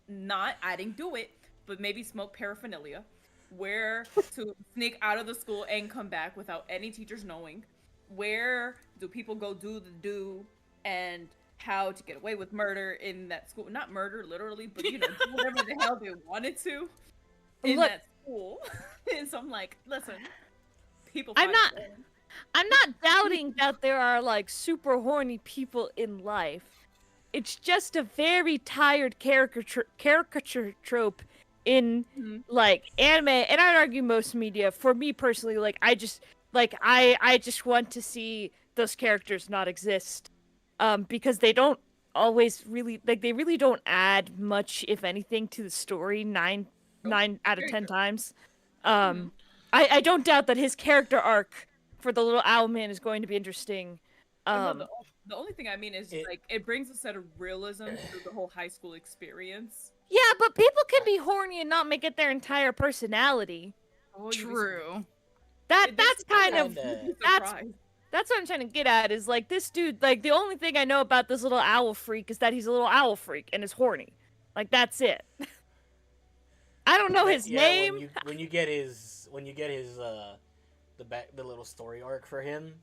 not, I didn't do it, but maybe smoke paraphernalia, where to sneak out of the school and come back without any teachers knowing, where do people go do and how to get away with murder in that school. Not murder literally, but do whatever the hell they wanted to in that school. And so I'm like, listen, people I'm not doubting that there are like super horny people in life. It's just a very tired caricature trope in like anime, and I'd argue most media. For me personally, like I just want to see those characters not exist, because they don't always really they really don't add much, if anything, to the story. Nine out of 10 times. I don't doubt that his character arc for the little owl man is going to be interesting. The only thing I mean is it brings a set of realism through the whole high school experience. Yeah, but people can be horny and not make it their entire personality. Oh, True. That's kind of that's that's what I'm trying to get at, is like this dude, like the only thing I know about this little owl freak is that he's a little owl freak and is horny. Like that's it. I don't know his name. When you get his the little story arc for him,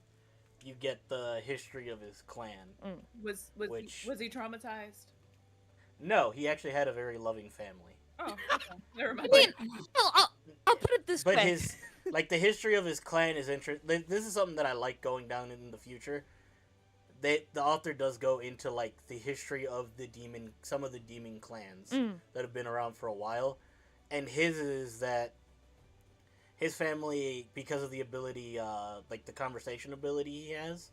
you get the history of his clan. Was he traumatized? No, he actually had a very loving family. Oh, okay. Never mind. I mean, I'll put it this way. But the history of his clan is interesting. This is something that I like going down in the future. The author does go into like the history of some of the demon clans that have been around for a while, and his is that his family, because of the ability, like the conversation ability he has,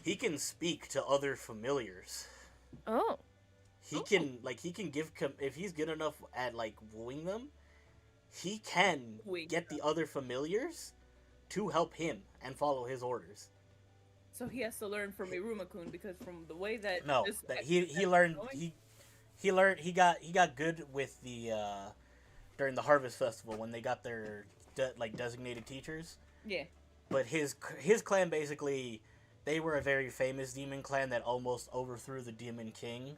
he can speak to other familiars. Oh. He can give if he's good enough at like wooing them, he can get the other familiars to help him and follow his orders. So he has to learn from Iruma-kun, because from the way that he got good with the during the Harvest Festival when they got their designated teachers. Yeah. But his clan basically, they were a very famous demon clan that almost overthrew the Demon King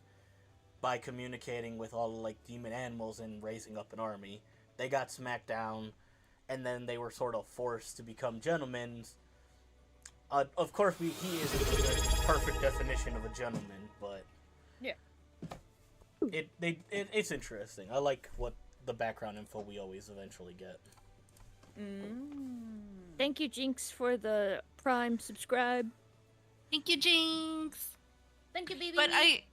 by communicating with all the demon animals and raising up an army. They got smacked down, and then they were sort of forced to become gentlemen. Of course, he is the perfect definition of a gentleman, but yeah, it's interesting. I like what the background info we always eventually get. Thank you, Jinx, for the Prime subscribe. Thank you, Jinx. Thank you, baby. But I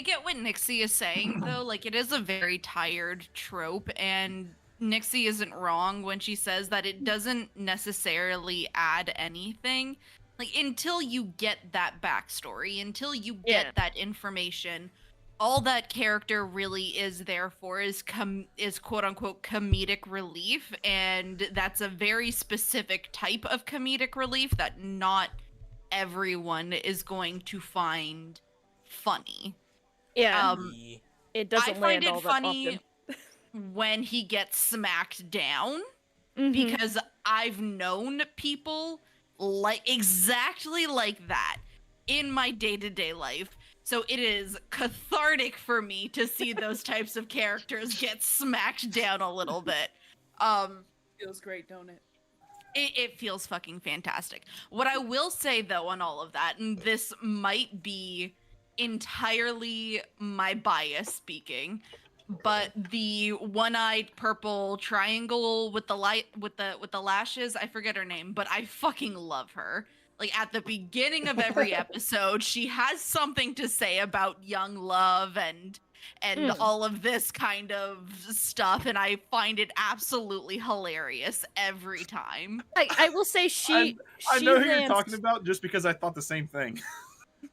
get what Nixie is saying, though. Like, it is a very tired trope, and Nixie isn't wrong when she says that it doesn't necessarily add anything. Like, until you get that backstory, until you get that information, all that character really is there for is quote-unquote comedic relief, and that's a very specific type of comedic relief that not everyone is going to find funny. Yeah, it doesn't land all that often. I find it funny when he gets smacked down, because I've known people exactly like that in my day-to-day life. So it is cathartic for me to see those types of characters get smacked down a little bit. Feels great, don't it? It feels fucking fantastic. What I will say, though, on all of that, and this might be entirely my bias speaking, but the one-eyed purple triangle with the lashes, I forget her name, but I fucking love her. Like, at the beginning of every episode, she has something to say about young love and all of this kind of stuff, and I find it absolutely hilarious every time. I will say I know who you're talking about just because I thought the same thing.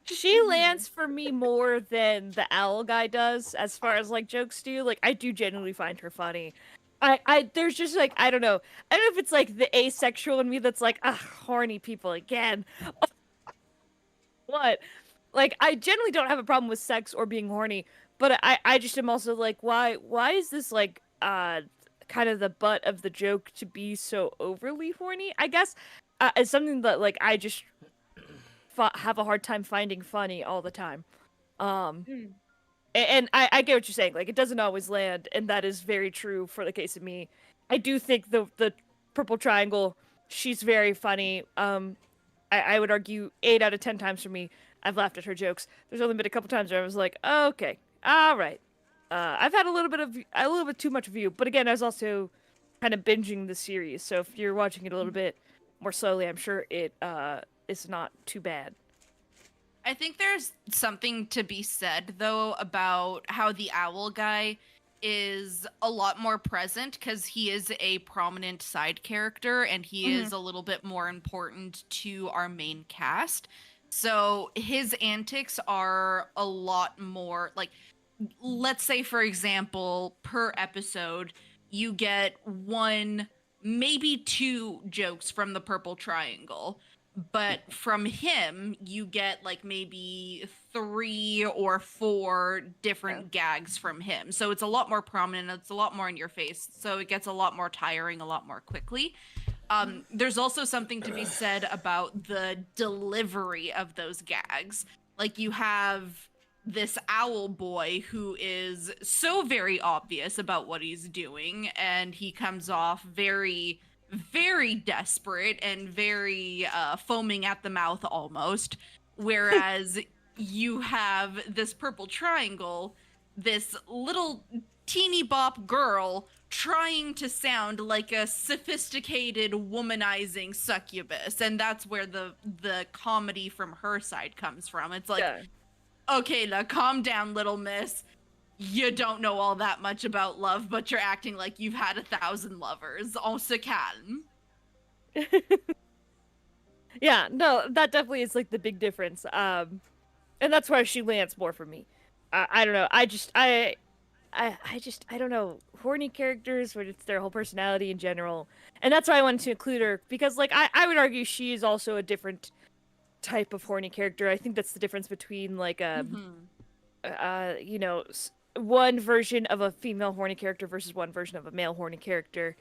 She lands for me more than the owl guy does, as far as jokes do. Like, I do genuinely find her funny. There's just I don't know if it's the asexual in me that's horny people again. What? I generally don't have a problem with sex or being horny, but I just am also why is this kind of the butt of the joke to be so overly horny? I guess it's something that I just have a hard time finding funny all the time. And I get what you're saying. It doesn't always land, and that is very true for the case of me. I do think the purple triangle, she's very funny. I would argue 8 out of 10 times for me, I've laughed at her jokes. There's only been a couple times where I was like, oh, okay, all right. I've had a little bit too much of you, but again, I was also kind of binging the series. So if you're watching it a little bit more slowly, I'm sure it is not too bad. I think there's something to be said though about how the owl guy is a lot more present because he is a prominent side character and he is a little bit more important to our main cast. So his antics are a lot more like, let's say for example, per episode, you get 1, maybe 2 jokes from the purple triangle. But from him, you get like maybe 3 or 4 different gags from him. So it's a lot more prominent. It's a lot more in your face. So it gets a lot more tiring a lot more quickly. There's also something to be said about the delivery of those gags. Like you have this owl boy who is so very obvious about what he's doing. And he comes off very desperate and very foaming at the mouth almost, whereas you have this purple triangle, this little teeny bop girl trying to sound like a sophisticated womanizing succubus, and that's where the comedy from her side comes from. It's like, okay, now calm down, little miss. You don't know all that much about love, but you're acting like you've had 1,000 lovers. On se calme. Yeah, no, that definitely is like the big difference. And that's why she lands more for me. I don't know. I don't know. Horny characters, when it's their whole personality in general, and that's why I wanted to include her because, like, I would argue she is also a different type of horny character. I think that's the difference between like you know, one version of a female horny character versus one version of a male horny character.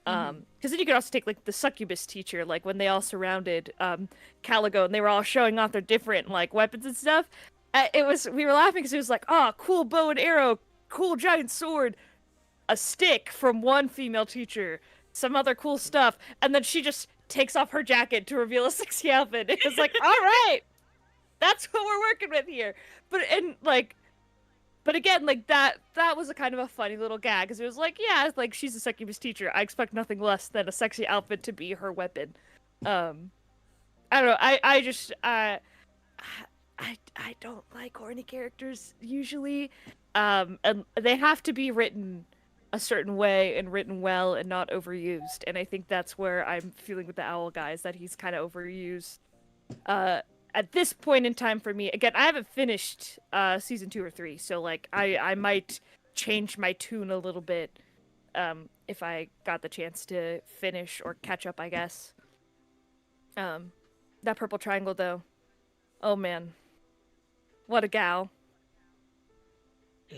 Because then you could also take like the succubus teacher, like when they all surrounded Caligo and they were all showing off their different like weapons and stuff. We were laughing because it was like, oh, cool bow and arrow, cool giant sword, a stick from one female teacher, some other cool stuff, and then she just takes off her jacket to reveal a sexy outfit. It was like, all right, that's what we're working with here. But again, like that was a kind of a funny little gag because it was like, yeah, like she's a succubus teacher. I expect nothing less than a sexy outfit to be her weapon. I don't know. I don't like horny characters usually, and they have to be written a certain way and written well and not overused. And I think that's where I'm feeling with the owl guy is that he's kind of overused. At this point in time for me, again, I haven't finished season 2 or 3, so like I might change my tune a little bit if I got the chance to finish or catch up, I guess. That purple triangle though, oh man, what a gal.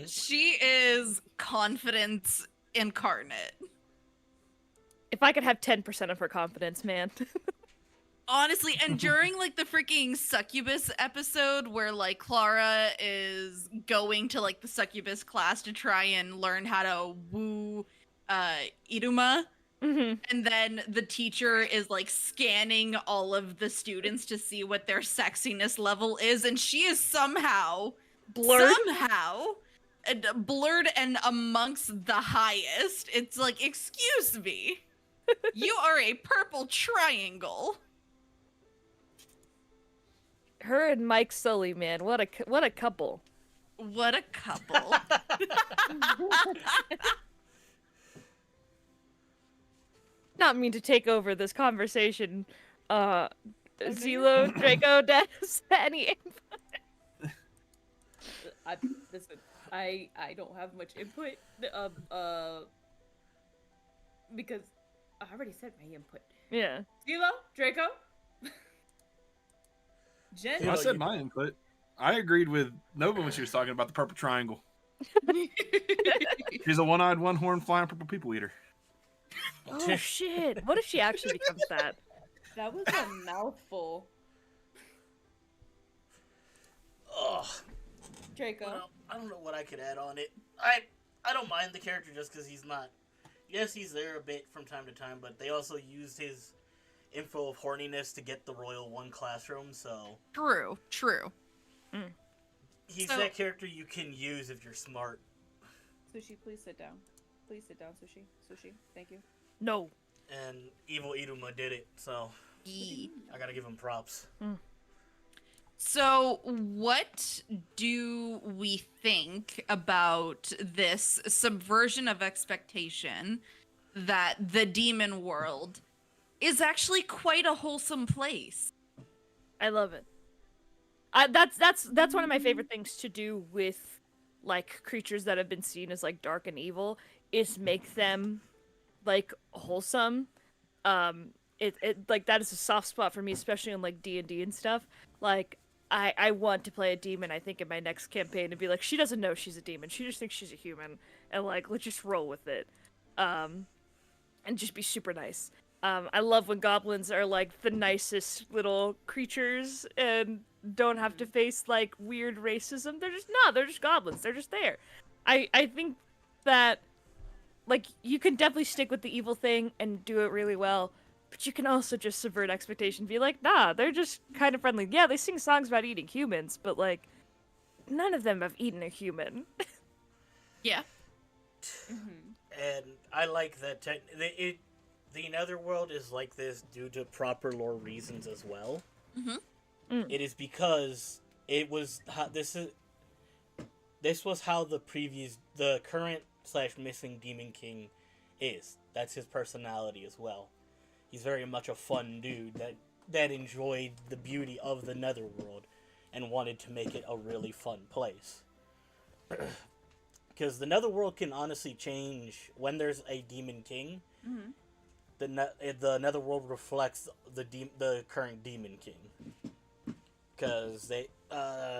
She is confidence incarnate. If I could have 10% of her confidence, man. Honestly, and during like the freaking succubus episode where like Clara is going to like the succubus class to try and learn how to woo Iruma, and then the teacher is like scanning all of the students to see what their sexiness level is, and she is somehow blurred and amongst the highest. It's like, excuse me, you are a purple triangle. Her and Mike Sully, man, what a couple. What a couple. Not mean to take over this conversation. Zelo, Draco, Des, any input? Listen, I don't have much input. Because I already said my input. Yeah. Zelo, Draco. Jen? I said my input. I agreed with Nova when she was talking about the purple triangle. She's a one-eyed, one-horned, flying purple people eater. Oh shit! What if she actually becomes that? That was a mouthful. Ugh. Draco. Well, I don't know what I could add on it. I don't mind the character just because he's not. Yes, he's there a bit from time to time, but they also used his info of horniness to get the Royal One classroom, so True. he's So- that character you can use if you're smart. Sushi, please sit down. Please sit down, Sushi. Sushi, thank you. No. And Evil Iruma did it, so Yee. I gotta give him props. So, what do we think about this subversion of expectation that the demon world is actually quite a wholesome place? I love it. That's one of my favorite things to do with like creatures that have been seen as like dark and evil is make them like wholesome. It like that is a soft spot for me, especially in like D&D and stuff. Like I want to play a demon, I think, in my next campaign and be like, she doesn't know she's a demon. She just thinks she's a human. And like, let's just roll with it. And just be super nice. I love when goblins are like the nicest little creatures and don't have to face like weird racism. They're just goblins. They're just there. I think that like you can definitely stick with the evil thing and do it really well, but you can also just subvert expectation, be like, nah, they're just kind of friendly. Yeah, they sing songs about eating humans, but like none of them have eaten a human. Yeah. And I like that the Netherworld is like this due to proper lore reasons as well. It is because it was how this was how the current / missing Demon King is. That's his personality as well. He's very much a fun dude that enjoyed the beauty of the Netherworld and wanted to make it a really fun place. Because the Netherworld can honestly change when there's a Demon King. The Netherworld reflects the current Demon King. Because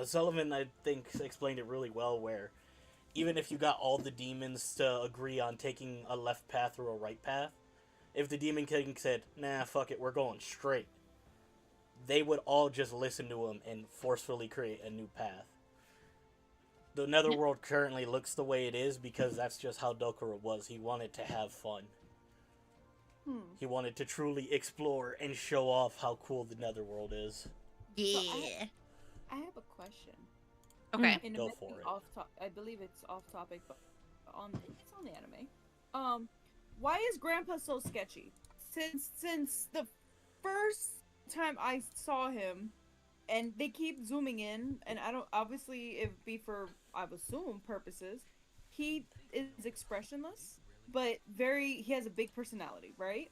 Sullivan, I think, explained it really well, where even if you got all the demons to agree on taking a left path or a right path, if the Demon King said, nah, fuck it, we're going straight, they would all just listen to him and forcefully create a new path. The Netherworld currently looks the way it is because that's just how Dokura was. He wanted to have fun. He wanted to truly explore and show off how cool the Netherworld is. Yeah. I have a question. Okay. And Go it might for be it. I believe it's off topic, but it's on the anime. Why is Grandpa so sketchy? Since the first time I saw him, and they keep zooming in, and I don't obviously it be for I assume purposes. He is expressionless, but he has a big personality, right?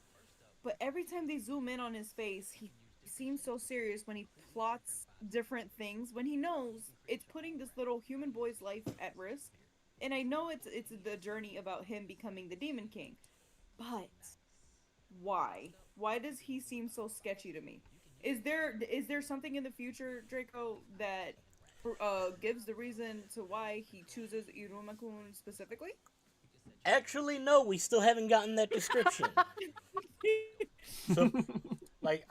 But every time they zoom in on his face, he seems so serious when he plots different things, when he knows it's putting this little human boy's life at risk. And I know it's the journey about him becoming the Demon King, but why? Why does he seem so sketchy to me? Is there something in the future, Draco, that gives the reason to why he chooses Iruma-kun specifically? Actually, no, we still haven't gotten that description. So, like,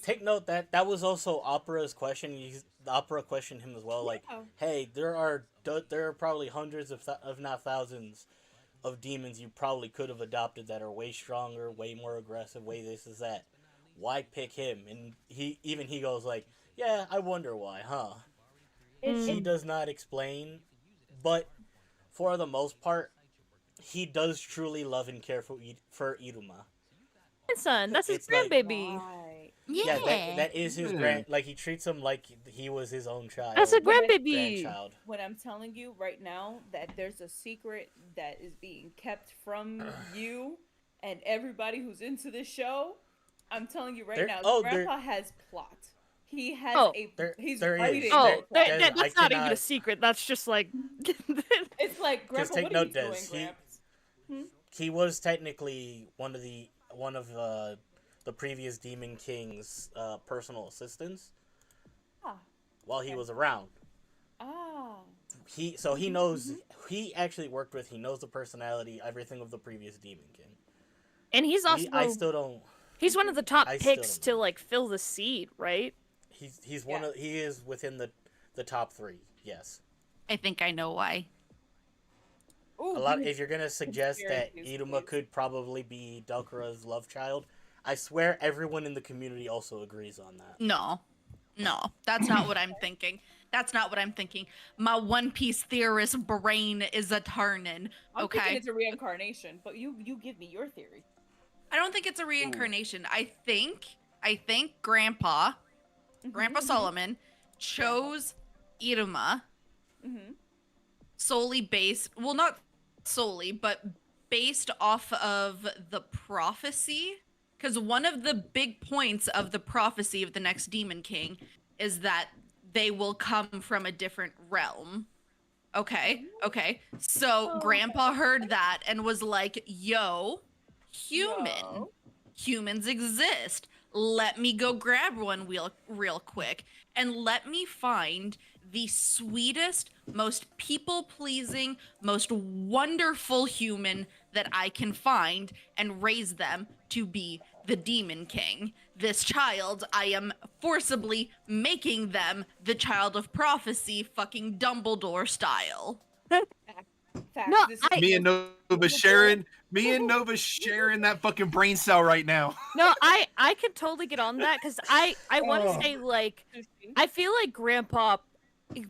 take note that was also Opera's question. The Opera questioned him as well. Like, hey, there are probably hundreds of if not thousands of demons you probably could have adopted that are way stronger, way more aggressive, way this is that. Why pick him? And he goes like, yeah, I wonder why, huh? He does not explain, but for the most part, he does truly love and care for Iruma. Son, that's his It's like- grandbaby. Why? Yeah. That is his like he treats him like he was his own child. That's a grandbaby. grandchild. When I'm telling you right now that there's a secret that is being kept from you and everybody who's into this show, I'm telling you right now, Grandpa has plot. He has he's there is. writing. Oh, There's- that's I not even a cannot- secret. That's just like. It's like, Grandpa, take what are note, you Des. doing, Gramps? He was technically one of the previous Demon King's personal assistants while he was around. He knows, he actually worked with, he knows the personality, everything of the previous Demon King. And he's also. I still don't. He's one of the top I still picks don't to know. like fill the seat, right? He's one of, he is within the top 3. Yes. I think I know why. Ooh, If you're gonna suggest that Conspiracies, Iruma please. could probably be Dokura's love child, I swear everyone in the community also agrees on that. No, that's not what I'm thinking. That's not what I'm thinking. My One Piece theorist brain is a turnin'. I'm thinking Okay, it's a reincarnation, but you give me your theory. I don't think it's a reincarnation. I think Grandpa Solomon chose Iruma Mm-hmm. solely based, well, not solely, but based off of the prophecy. Because one of the big points of the prophecy of the next Demon King is that they will come from a different realm. Okay. So Oh, Grandpa heard that and was like, yo, Yo. humans exist. Let me go grab one real quick and let me find the sweetest, most people-pleasing, most wonderful human that I can find and raise them to be the Demon King. This child, I am forcibly making them the child of prophecy, fucking Dumbledore style. Facts. No, This is Me and Nova sharing that fucking brain cell right now. No, I can totally get on that because I want to Oh. say, like, I feel like Grandpa,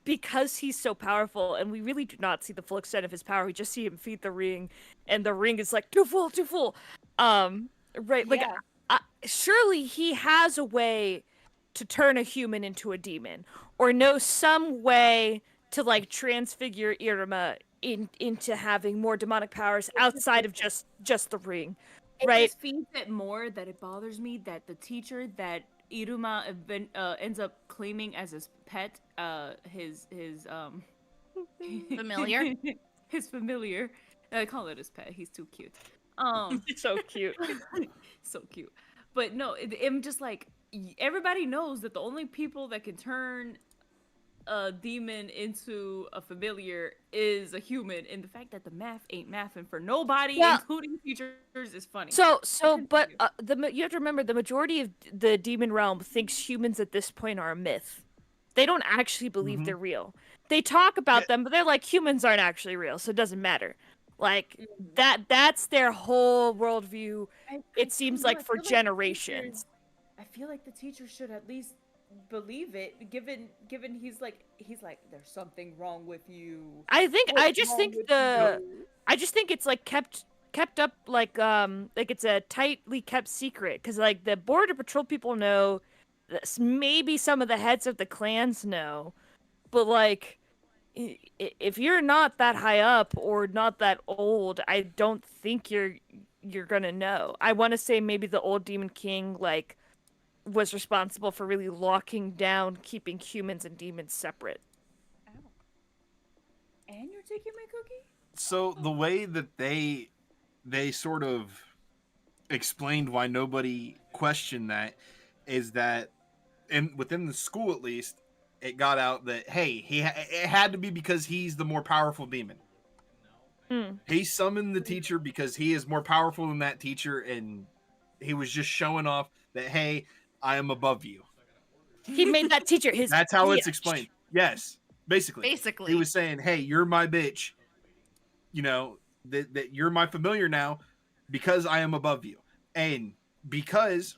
because he's so powerful, and we really do not see the full extent of his power. We just see him feed the ring, and the ring is like too full. Right? Like, Yeah. surely he has a way to turn a human into a demon, or knows some way to like transfigure Iruma into having more demonic powers outside of just the ring. It Right. just feeds it more that it bothers me that the teacher that Iruma ends up claiming as his pet, his Familiar? his familiar. I call it his pet. He's too cute. So cute. So cute. But no, I'm just like, everybody knows that the only people that can turn a demon into a familiar is a human, and the fact that the math ain't mathing for nobody, Yeah. including teachers, is funny. So, but Continue. you have to remember the majority of the demon realm thinks humans at this point are a myth. They don't actually believe Mhm. they're real. They talk about them, but they're like, humans aren't actually real, so it doesn't matter. Like that's their whole worldview. It seems like for generations. I feel like the teacher should at least believe it, given he's like there's something wrong with you. I just wrong think with I just think it's like kept up like it's a tightly kept secret because like the border patrol people know, maybe some of the heads of the clans know, but like if you're not that high up or not that old, I don't think you're gonna know. I want to say maybe the old Demon King like was responsible for really locking down keeping humans and demons separate. Ow. And you're taking my cookie? So the way that they sort of explained why nobody questioned that is that, and within the school at least, it got out that hey, it had to be because he's the more powerful demon. He summoned the teacher because he is more powerful than that teacher, and he was just showing off that hey, I am above you. He made that teacher his. That's how it's bitch. explained. Yes, basically. Basically. He was saying, hey, you're my bitch. You know, that you're my familiar now because I am above you. And because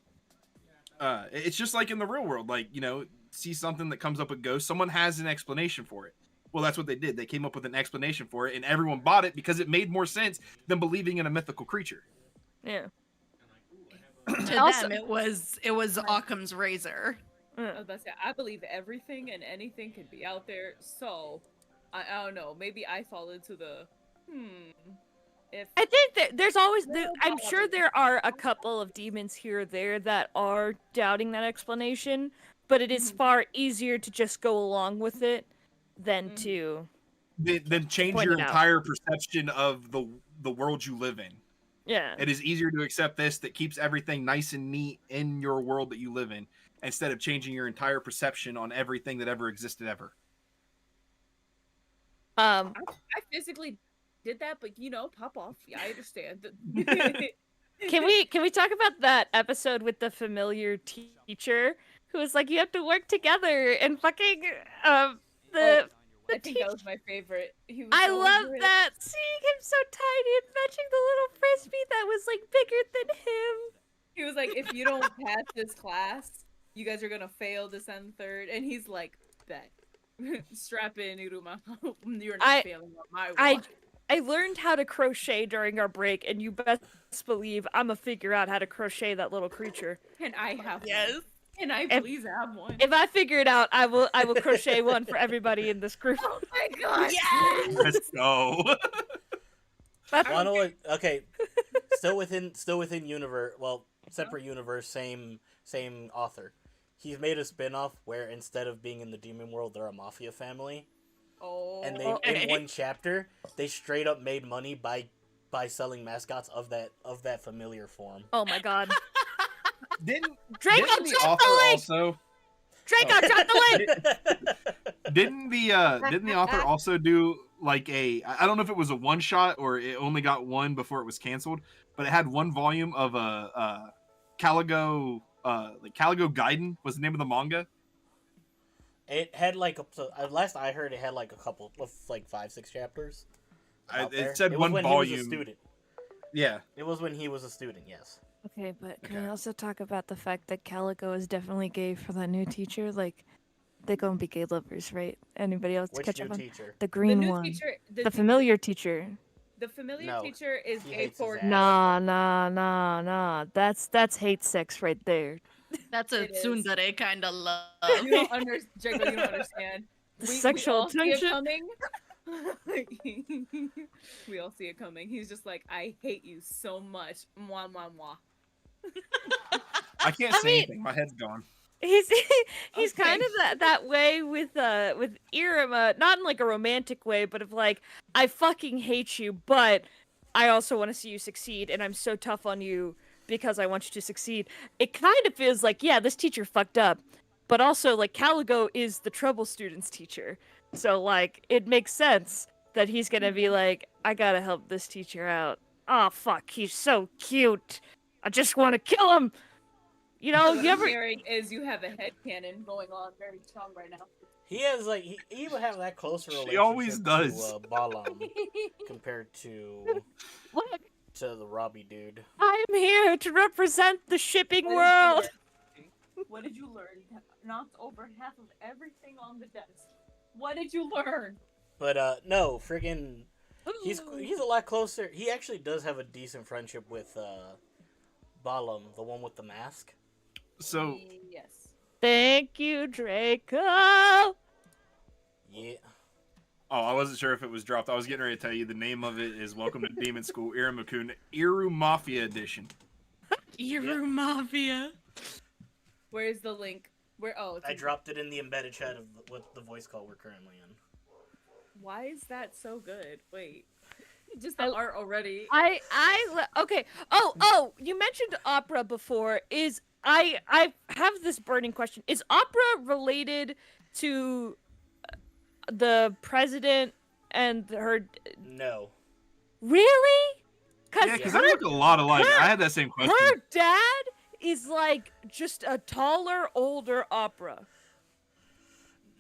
it's just like in the real world, like, you know, see something that comes up with ghosts, someone has an explanation for it. Well, that's what they did. They came up with an explanation for it, and everyone bought it because it made more sense than believing in a mythical creature. Yeah. To Also- them, it was Occam's razor. I was about to say, I believe everything and anything can be out there, so I don't know. Maybe I fall into the if I think that there's always. Well, I'm sure there are a couple of demons here or there that are doubting that explanation, but it is far easier to just go along with it than to. Then change Point your it out. entire perception of the world you live in. Yeah. It is easier to accept this that keeps everything nice and neat in your world that you live in, instead of changing your entire perception on everything that ever existed ever. I physically did that, but you know, pop off. Yeah, I understand. Can we talk about that episode with the familiar teacher who was like, you have to work together and fucking the I think that was my favorite. He was I so love good. that, seeing him so tiny and fetching the little frisbee that was like bigger than him. He was like, if if you don't pass this class, you guys are gonna fail this and third. And he's like, bet. Strap in, Iruma. You're not failing on my watch. I learned how to crochet during our break, and you best believe I'm gonna figure out how to crochet that little creature. Can I have Yes. one? Can I please have one? If I figure it out, I will crochet one for everybody in this group. Oh my god! Yes! Let's go. Okay, still within universe. Well, separate universe, same author. He's made a spin-off where instead of being in the demon world, they're a mafia family. Oh. And they in one chapter, they straight up made money by selling mascots of that familiar form. Oh my god. Didn't Draco, the drop author the link! also? Draco, drop the link! Didn't the author also do like I don't know if it was a one shot or it only got one before it was canceled, but it had one volume of Caligo Caligo Gaiden was the name of the manga. It had last I heard, it had like a couple of 5-6 chapters. It said was one when volume. He was a student. Yeah. It was when he was a student. Yes. Okay, but can we also talk about the fact that Calico is definitely gay for that new teacher? Like, they're gonna be gay lovers, right? Anybody else Which catch new up on? teacher? The The green new one. teacher, The familiar teacher. the familiar No, teacher is he gay hates his for ass. Nah. That's hate sex right there. That's a It is. tsundere kind of love. You don't understand, Jacob. You don't understand. The We sexual all see it tension. coming. We all see it coming. He's just like, I hate you so much. Mwah mwah mwah. I can't say anything. My head's gone. He's Okay. kind of that way with Iruma, not in like a romantic way, but of like, I fucking hate you, but I also want to see you succeed, and I'm so tough on you because I want you to succeed. It kind of feels like, yeah, this teacher fucked up, but also like Caligo is the trouble student's teacher, so like it makes sense that he's gonna be like, I gotta help this teacher out. Oh fuck, he's so cute. I just want to kill him. You know, What you I'm ever hearing is you have a headcanon going on very strong right now. He has he would have that closer relationship. She always does. To Balam compared to look? the Robbie dude. I'm here to represent the shipping What world. did you learn? What did you learn? Knocked over half of everything on the desk. What did you learn? But no, friggin' he's a lot closer. He actually does have a decent friendship with Balam, the one with the mask. So Yes. Thank you, Draco. Yeah. oh, I wasn't sure if it was dropped. I was getting ready to tell you the name of it is Welcome to Demon School Iruma-kun Irumafia Edition. Irumafia. Where's the link? Where? Oh, it's I in- dropped it in the embedded chat of what the voice call we're currently in. Why is that so good? Wait. Just the art already. Okay. Oh, you mentioned opera before. I have this burning question. Is opera related to the president and her? No. Really? Yeah, because they look a lot alike. I had that same question. Her dad is like just a taller, older opera.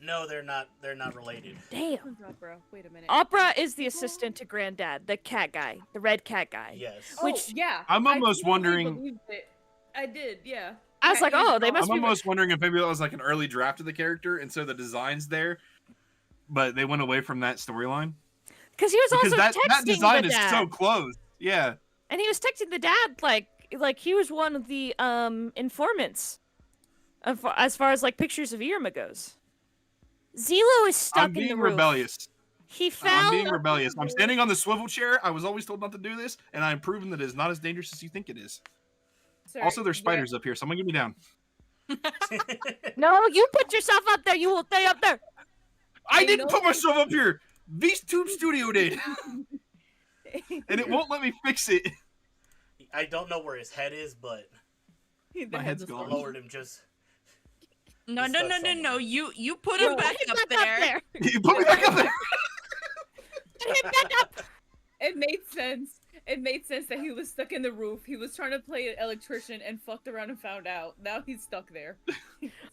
No, they're not related. Damn. Opera. Wait a minute. Opera is the assistant to Granddad, the cat guy, the red cat guy. Yes. Oh, which- yeah. I'm almost totally wondering- believed it. I did, yeah. I was like, oh, they must I'm be. almost wondering if maybe that was like an early draft of the character, and so the design's there, but they went away from that storyline. Because he was Because also that texting design the is dad. so close. Yeah. And he was texting the dad like he was one of the informants as far as like pictures of Iruma goes. Zelo is stuck I'm in the being roof. rebellious. He I'm fell. being rebellious. I'm standing on the swivel chair. I was always told not to do this, and I'm proving that it is not as dangerous as you think it is. Sorry, Also, there's spiders up here. Someone get me down. No, you put yourself up there. You will stay up there. I You didn't know- put myself up here. These Tube Studio did, and it won't let me fix it. I don't know where his head is, but My head's I gone. lowered him just. No, He's no, stuck no, no, no. somewhere. You put him back Get up back there. You put me back up there. Get back up. It made sense. It made sense that he was stuck in the roof. He was trying to play an electrician and fucked around and found out. Now he's stuck there.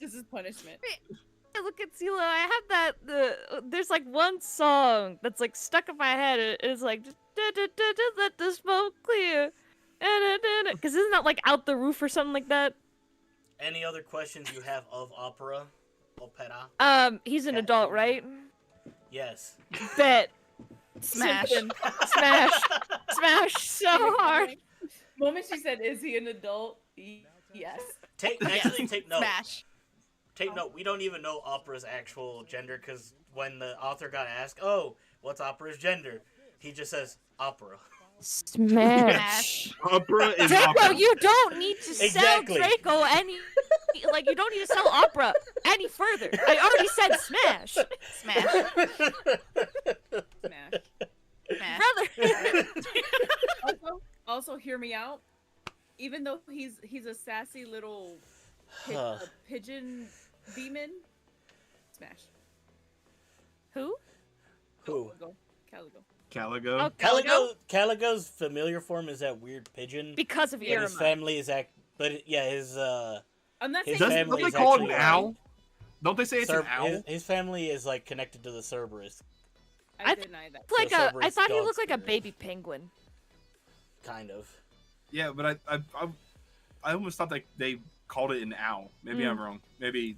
This is punishment. Look at Zelo. I have that. There's like one song that's like stuck in my head. It's like just let the smoke clear. Because isn't that like out the roof or something like that? Any other questions you have of opera? He's an Cat adult, food. right? Yes. Bet. Smash. Something. Smash. Smash so hard. The moment she said, "Is he an adult?" Yes. Take note. Smash. Take note. We don't even know opera's actual gender because when the author got asked, "Oh, what's opera's gender?" he just says opera. Smash. Opera is Draco, opera. you don't need to Exactly. sell Draco any. Like, you don't need to sell opera any further. I already said smash. Smash. Smash. Smash. Brother. Also, hear me out. Even though he's a sassy little pigeon demon, smash. Who? Who? Caligo. Caligo. Oh, Caligo? Caligo's familiar form is that weird pigeon. Because of But his Iruma. family is his I'm not His saying family Don't they is call it an actually owl? Don't they say it's an owl? his family is like connected to the Cerberus, I I deny that. Like So I Cerberus thought he dog looked like a spirit. baby penguin. kind of. Yeah, but I almost thought they called it an owl. Maybe I'm wrong. Maybe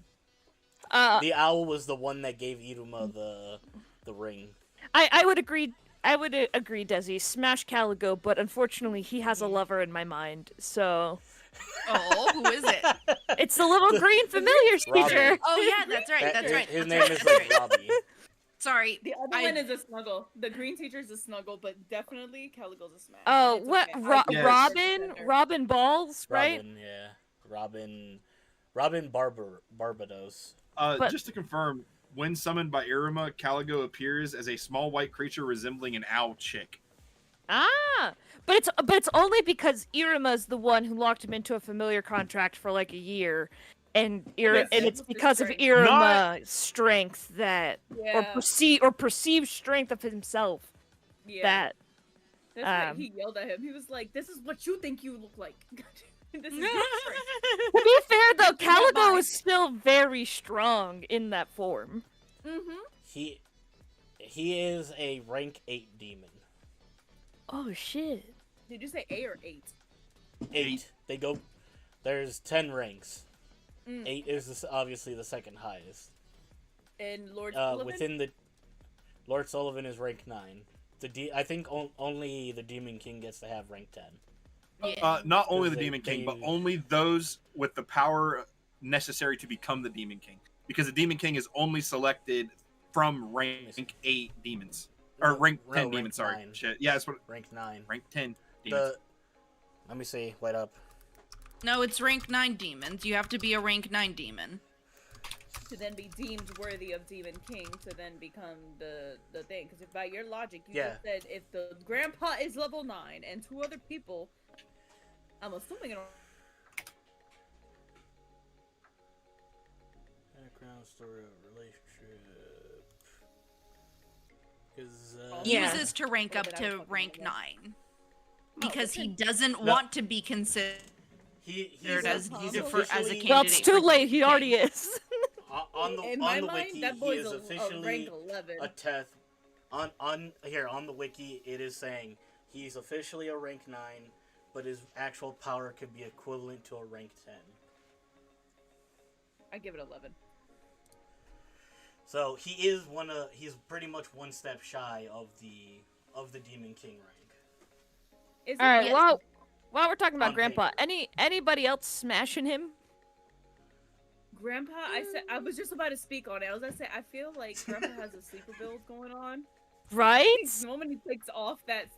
The owl was the one that gave Iruma the ring. I would agree. I would agree, Desi. Smash Caligo, but unfortunately, he has a lover in my mind. So Oh, who is it? it's the little green familiar teacher. Oh yeah, that's right. That's right. His that's name right, is that's like right. Robbie. Sorry. The other one is a snuggle. The green teacher's a snuggle, but definitely Caligo's a smash. Oh, It's what? okay. Yes. Robin Balls, right? Robin, yeah. Robin Barbados. But- just to confirm, when summoned by Iruma, Caligo appears as a small white creature resembling an owl chick. Ah, but it's only because Iruma's the one who locked him into a familiar contract for like a year, and Yes, and it's with his because of strength. Iruma's strength that Yeah. or perceived strength of himself Yeah. that. That's right. um, He yelled at him. He was like, "This is what you think you look like." This is your strength. To be fair though, This is not Caligo mine. is still very strong in that form. Mm-hmm. He is a rank 8 demon. Oh shit! Did you say 8 or 8? 8. They go. There's 10 ranks. Mm. 8 is obviously the second highest. And Lord Sullivan? Within the Lord Sullivan is rank 9. I think only the Demon King gets to have rank 10. Yeah. Not only the Because Demon King, but they- only those with the power necessary to become the Demon King. Because the Demon King is only selected from rank 8 demons. Or rank 10 rank demons, sorry. 9. Shit. Yeah, that's what. Rank 9. Rank 10 demons. Let me see. Wait up. No, it's rank 9 demons. You have to be a rank 9 demon. To then be deemed worthy of Demon King to then become the thing. Because if by your logic, you Yeah. just said if the grandpa is level 9 and 2 other people, I'm assuming it'll... Background story of relationship. Because Yeah. Uses to rank What up did I to talk rank about? 9. Because he okay. doesn't No. want to be considered he's as officially- as a candidate. Well, it's too for late. He king. already is. on the In on my the mind, wiki that he boy's is a officially rank 11. a Teth. On here on the wiki it is saying he's officially a rank 9, but his actual power could be equivalent to a rank 10. I give it 11. So he's pretty much one step shy of the Demon King rank. Is All right. it- While we're talking about On Grandpa, paper. anybody else smashing him? Grandpa, I was just about to speak on it. I was gonna say, I feel like Grandpa has a sleeper build going on. Right? The moment he takes off that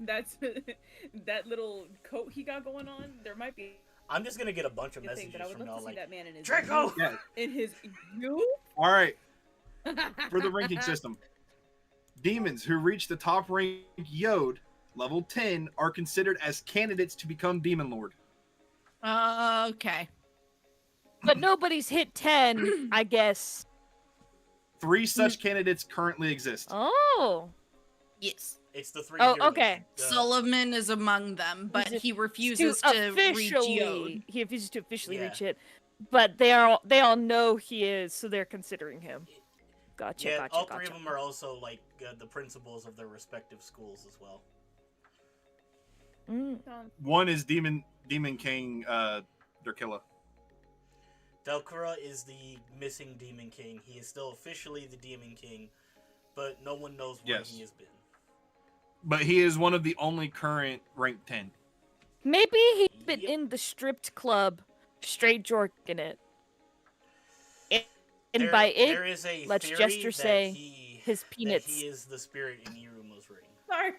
little coat he got going on, there might be I'm just gonna get a bunch of a thing, messages but I would from love now to see like that man in his Draco. Yeah. in his youth. All right. For the ranking system, demons who reach the top rank Yod, level 10, are considered as candidates to become Demon Lord. Okay. But nobody's hit 10, I guess. 3 such candidates currently exist. Oh. Yes. It's the 3 Oh, heroes. okay. Sullivan is among them, but He's he refuses to reach Yod. He refuses to officially Yeah. reach it. But they all know he is, so they're considering him. Gotcha, Yeah, gotcha, all gotcha. 3 of them are also like the principals of their respective schools as well. One is Demon King Dracula. Delcora is the missing Demon King. He is still officially the Demon King, but no one knows where Yes. he has been. But he is one of the only current rank 10. Maybe he's been Yep. in the stripped club, straight jorking it. And by it, there is a let's theory gesture that say his that peanuts. he is the spirit in Iruma's ring. Sorry.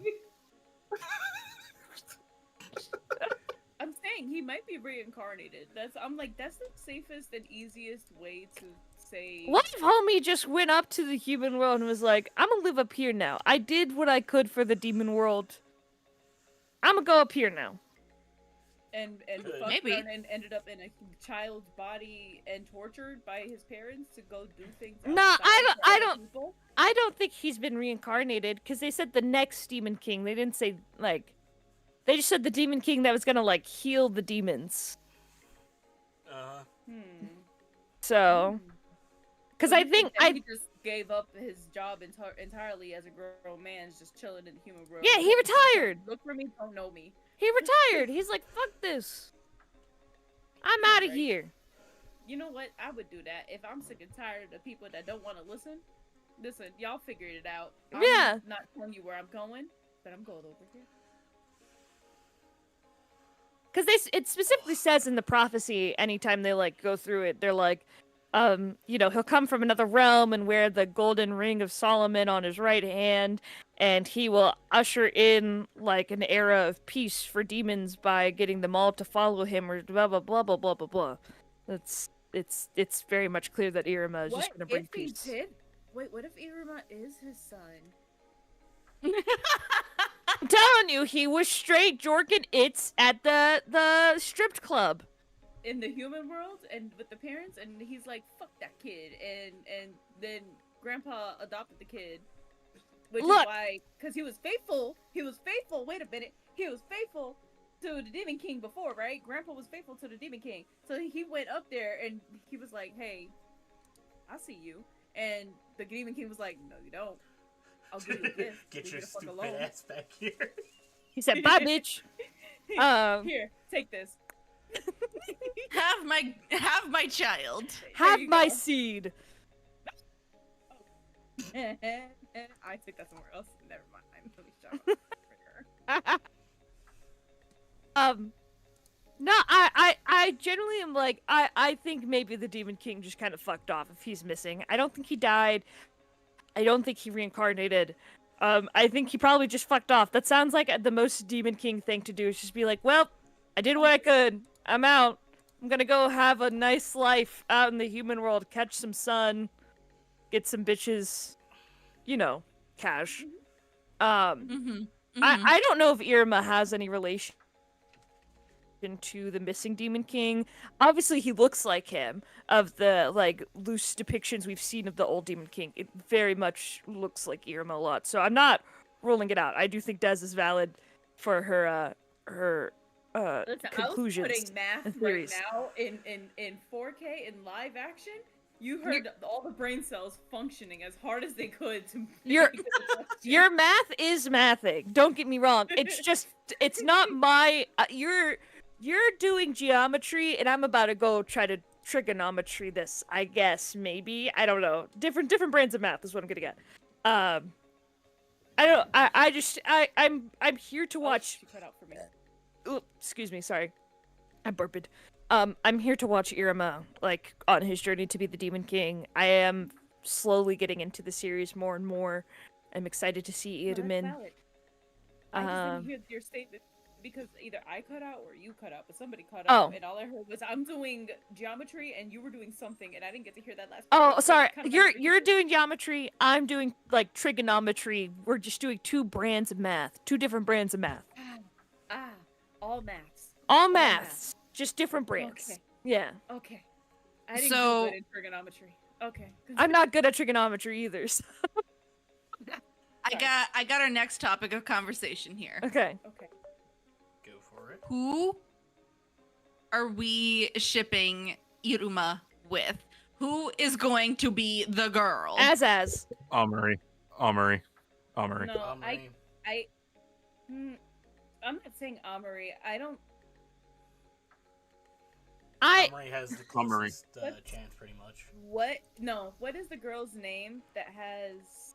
I'm saying he might be reincarnated. I'm like, that's the safest and easiest way to say. What if homie just went up to the human world and was like, I'm gonna live up here now. I did what I could for the demon world. I'm gonna go up here now. And Good. fucked Maybe. around and ended up in a child's body and tortured by his parents to go do things. Nah, outside I for other don't- people? I don't think he's been reincarnated because they said the next demon king. They didn't say like, they just said the demon king that was gonna like heal the demons. So, because So I you think that he just gave up his job entirely as a grown man, just chilling in the human world. Yeah, he retired. Look for me, don't know me. He retired. He's like, fuck this. I'm out of Right. here. You know what? I would do that if I'm sick and tired of people that don't want to listen. Listen, y'all figured it out. I'm Yeah. not telling you where I'm going, but I'm going over here. Because it specifically says in the prophecy, anytime they like go through it, they're like, he'll come from another realm and wear the golden ring of Solomon on his right hand, and he will usher in like an era of peace for demons by getting them all to follow him, or blah blah blah blah blah blah blah. It's very much clear that Iruma is What just gonna bring if he peace. did? Wait, what if Iruma is his son? I'm telling you, he was straight jorking it's at the stripped club. In the human world and with the parents, and he's like, fuck that kid, and then grandpa adopted the kid, which Look. is why, because he was faithful, wait a minute, he was faithful to the Demon King before, right? Grandpa was faithful to the Demon King, so he went up there and he was like, hey, I see you, and the Demon King was like, no you don't, I'll give you a gift. Get Leave your me the fuck stupid alone. ass back here. He said, "Bye, bitch." Here, take this. Have my child. Have you my go. seed. I took that somewhere else. Never mind. Let me shut up. No, I generally am like, I think maybe the Demon King just kind of fucked off if he's missing. I don't think he died. I don't think he reincarnated. I think he probably just fucked off. That sounds like the most Demon King thing to do, is just be like, well, I did what I could. I'm out. I'm gonna go have a nice life out in the human world, catch some sun, get some bitches, cash. Mm-hmm. I don't know if Iruma has any relation to the missing Demon King. Obviously, he looks like him. Of the like loose depictions we've seen of the old Demon King, it very much looks like Iruma a lot. So I'm not ruling it out. I do think Des is valid for her Listen, conclusions. I was putting math and right theories. now in 4K in live action. You heard all the brain cells functioning as hard as they could to. Your- make the question. Your math is mathing. Don't get me wrong. It's just it's not my. You're doing geometry, and I'm about to go try to trigonometry this. I guess maybe I don't know. Different brands of math is what I'm gonna get. I don't. I'm here to Oh, watch. she cut out for me. Ooh, excuse me. Sorry, I burped. I'm here to watch Iruma like on his journey to be the Demon King. I am slowly getting into the series more and more. I'm excited to see No, that's Iruma. valid. I just didn't hear your statement because either I cut out or you cut out, but somebody cut Oh. out, and all I heard was I'm doing geometry and you were doing something, and I didn't get to hear that last. Oh, part, so it sorry. kinda You're like you're doing geometry. I'm doing like trigonometry. We're just doing two brands of math. Two different brands of math. all maths. All math. maths, just different brands. Okay. Yeah. Okay. I didn't So- do good in trigonometry. Okay. I'm not good at trigonometry either. So. I got our next topic of conversation here. Okay. Okay. Go for it. Who are we shipping Iruma with? Who is going to be the girl? I'm not saying Amari. I don't. Amari has the Amari. closest chance, pretty much. What? No. What is the girl's name that has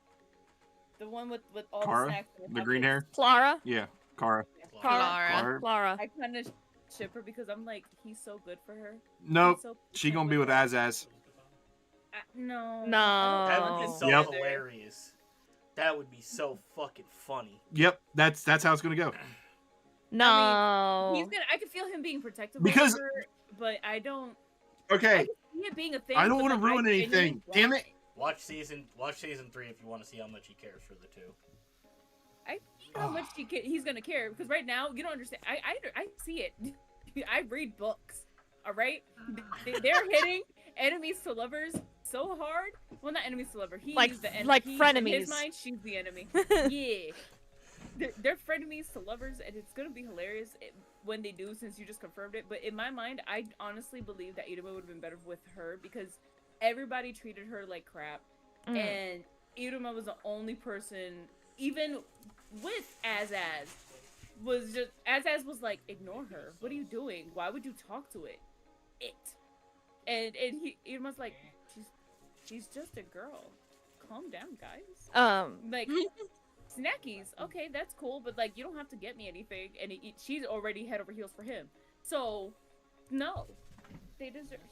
the one with all Kara? the snacks? in her The green pockets? hair? Clara. Yeah, Kara. Clara. Clara. I kind of ship her because I'm like, he's so good for her. Nope. He's so She gonna patient be with her. Azaz. No. No. I That don't would be want so him Yep. either. hilarious. That would be so fucking funny. Yep, that's how it's gonna go. No. He's gonna. I could feel him being protective Because- of her, but I don't. Okay, I can see it being a thing. I don't but, want to like, ruin I anything. genuinely Damn want it! Watch season 3 if you want to see how much he cares for the two. I see how much he's gonna care because right now you don't understand. I see it. I read books. All right, they're hitting enemies to lovers so hard. Well, not enemies to lover. He's Like- the enemy. like In frenemies. his mind, she's the enemy. Yeah, they're frenemies to lovers, and it's gonna be hilarious when they do, since you just confirmed it. But in my mind, I honestly believe that Iruma would have been better with her because everybody treated her like crap, and Iruma was the only person, even with Azaz, Azaz was like, ignore her. What are you doing? Why would you talk to it? And Iruma's like, she's just a girl. Calm down, guys. Like, snackies, okay, that's cool, but like, you don't have to get me anything. And she's already head over heels for him. So, no,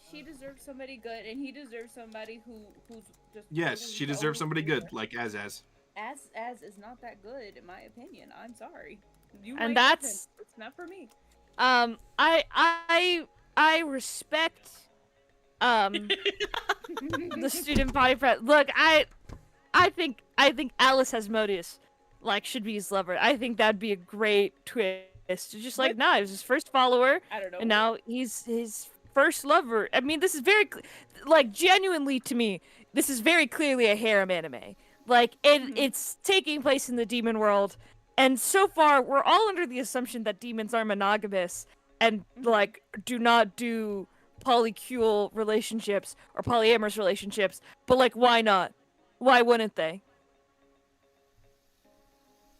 she deserves somebody good, and he deserves somebody who's just. Yes, willing she to deserves somebody overdo good, her. like Azaz. As is not that good, in my opinion. I'm sorry. You And might love that's- him. It's not for me. I respect the student body press. Look, I think Alice Asmodeus should be his lover. I think that'd be a great twist. It's just like, What? nah, he was his first follower, I don't know. and now he's his first lover. I mean, this is very genuinely to me, this is very clearly a harem anime. It's taking place in the demon world, and so far we're all under the assumption that demons are monogamous and do not do polycule relationships or polyamorous relationships. But why not? Why wouldn't they?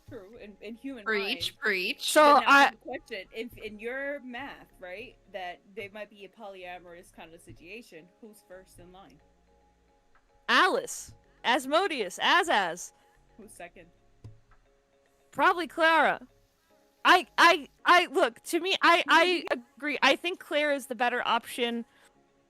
True. In human Preach, mind. preach. So But now I the question, if in your math, right, that they might be a polyamorous kind of situation, who's first in line? Alice, Asmodeus, Azaz, Who's second? probably Clara. I look, to me, I agree. I think Clara is the better option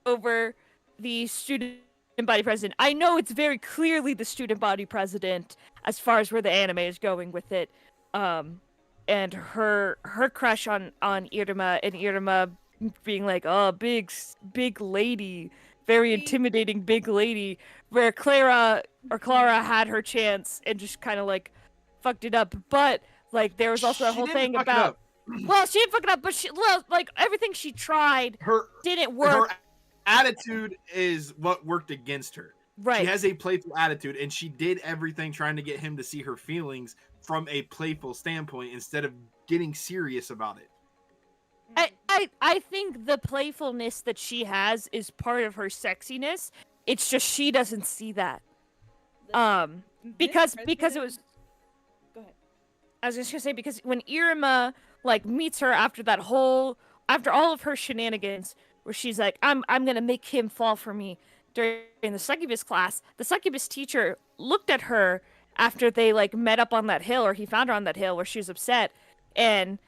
over the student body president. I know it's very clearly the student body president as far as where the anime is going with it. And her crush on Iruma, and Iruma being like, oh, big lady, very intimidating big lady, where Clara had her chance and just kind of fucked it up. But there was also that She whole didn't thing fuck it about up. well, she didn't fuck it up, but she everything she tried Her didn't work. her attitude is what worked against her. Right. She has a playful attitude, and she did everything trying to get him to see her feelings from a playful standpoint instead of getting serious about it. I think the playfulness that she has is part of her sexiness. It's just she doesn't see that. Because it was. Go ahead. I was just gonna say, because when Iruma meets her after all of her shenanigans, where she's like, I'm gonna make him fall for me during the succubus class, the succubus teacher looked at her after they met up on that hill, or he found her on that hill where she was upset, and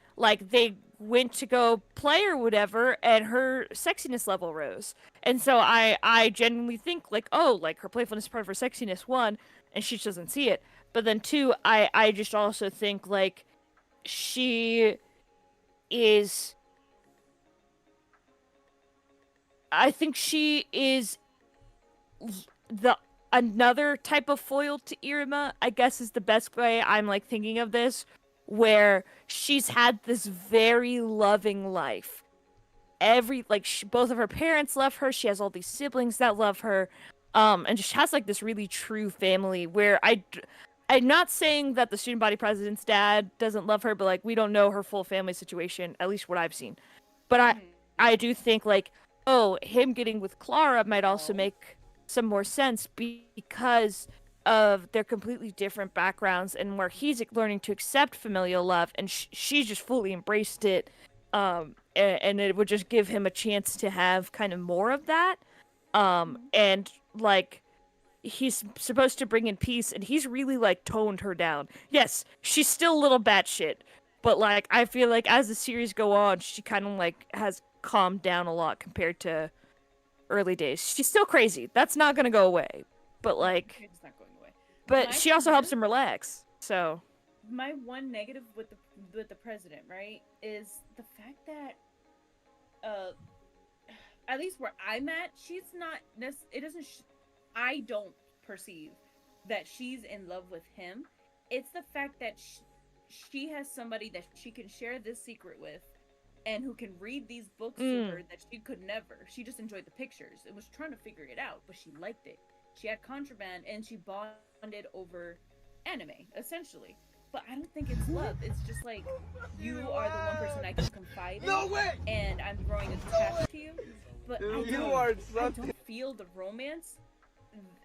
they went to go play or whatever, and her sexiness level rose. And so I genuinely think her playfulness is part of her sexiness, one, and she just doesn't see it. But then two, I just also think she is. I think she is another type of foil to Iruma, I guess, is the best way I'm thinking of this, where she's had this very loving life. Both of her parents love her. She has all these siblings that love her, and just has this really true family. Where I'm not saying that the student body president's dad doesn't love her, but we don't know her full family situation, at least what I've seen. But I do think him getting with Clara might also make some more sense, because of their completely different backgrounds, and where he's learning to accept familial love, and she's just fully embraced it, and it would just give him a chance to have kind of more of that, and like he's supposed to bring in peace, and he's really like toned her down. Yes, she's still a little batshit, but like I feel like as the series go on, she kind of like has calmed down a lot compared to early days. She's still crazy. That's not gonna go away. But like, It's not going away. but My she also helps one- him relax. So My one negative with the president, right, is the fact that, at least where I'm at, she's not. It doesn't. I don't perceive that she's in love with him. It's the fact that she has somebody that she can share this secret with, and who can read these books to her that she could never. She just enjoyed the pictures and was trying to figure it out, but she liked it. She had contraband, and she bonded over anime, essentially. But I don't think it's love. It's just like, you are the one person I can confide in, and I'm growing attached to you. But I don't feel the romance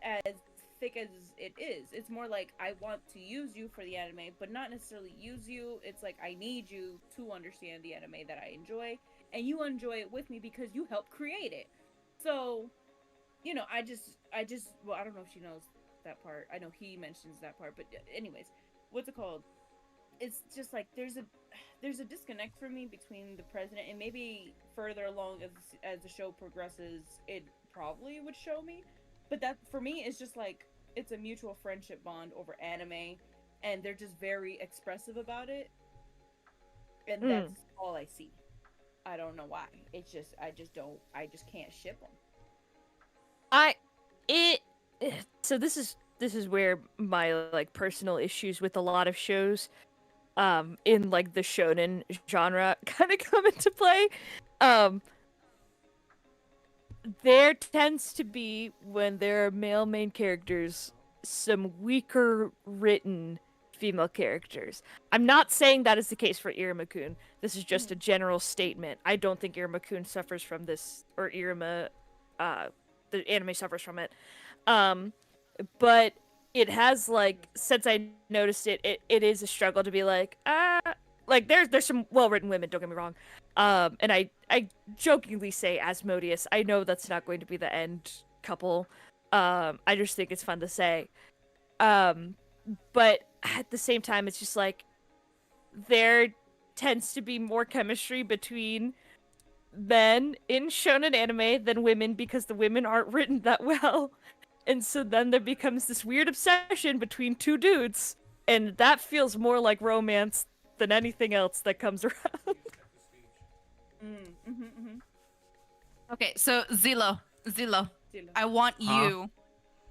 as thick as it is. It's more like, I want to use you for the anime, but not necessarily use you. It's like, I need you to understand the anime that I enjoy, and you enjoy it with me because you helped create it. So, you know, I just well, I don't know if she knows that part. I know he mentions that part, but anyways, what's it called? It's just like there's a disconnect for me between the president, and maybe further along as the show progresses, it probably would show me. But that for me is just like, it's a mutual friendship bond over anime, and they're just very expressive about it, and that's all I see. I don't know why. It's just I just can't ship them. So this is where my like personal issues with a lot of shows in like the shonen genre kind of come into play. There tends to be, when there are male main characters, some weaker written female characters. I'm not saying that is the case for Iruma-kun. This is just a general statement. I don't think Iruma-kun suffers from this, or Iruma, the anime suffers from it. But it has, like, since I noticed it, it is a struggle to be like, there's some well-written women, don't get me wrong. And I jokingly say Asmodeus. I know that's not going to be the end couple. I just think it's fun to say. But at the same time, it's just like, there tends to be more chemistry between men in shonen anime than women, because the women aren't written that well. And so then there becomes this weird obsession between two dudes, and that feels more like romance than anything else that comes around. Okay, so Zillow, I want you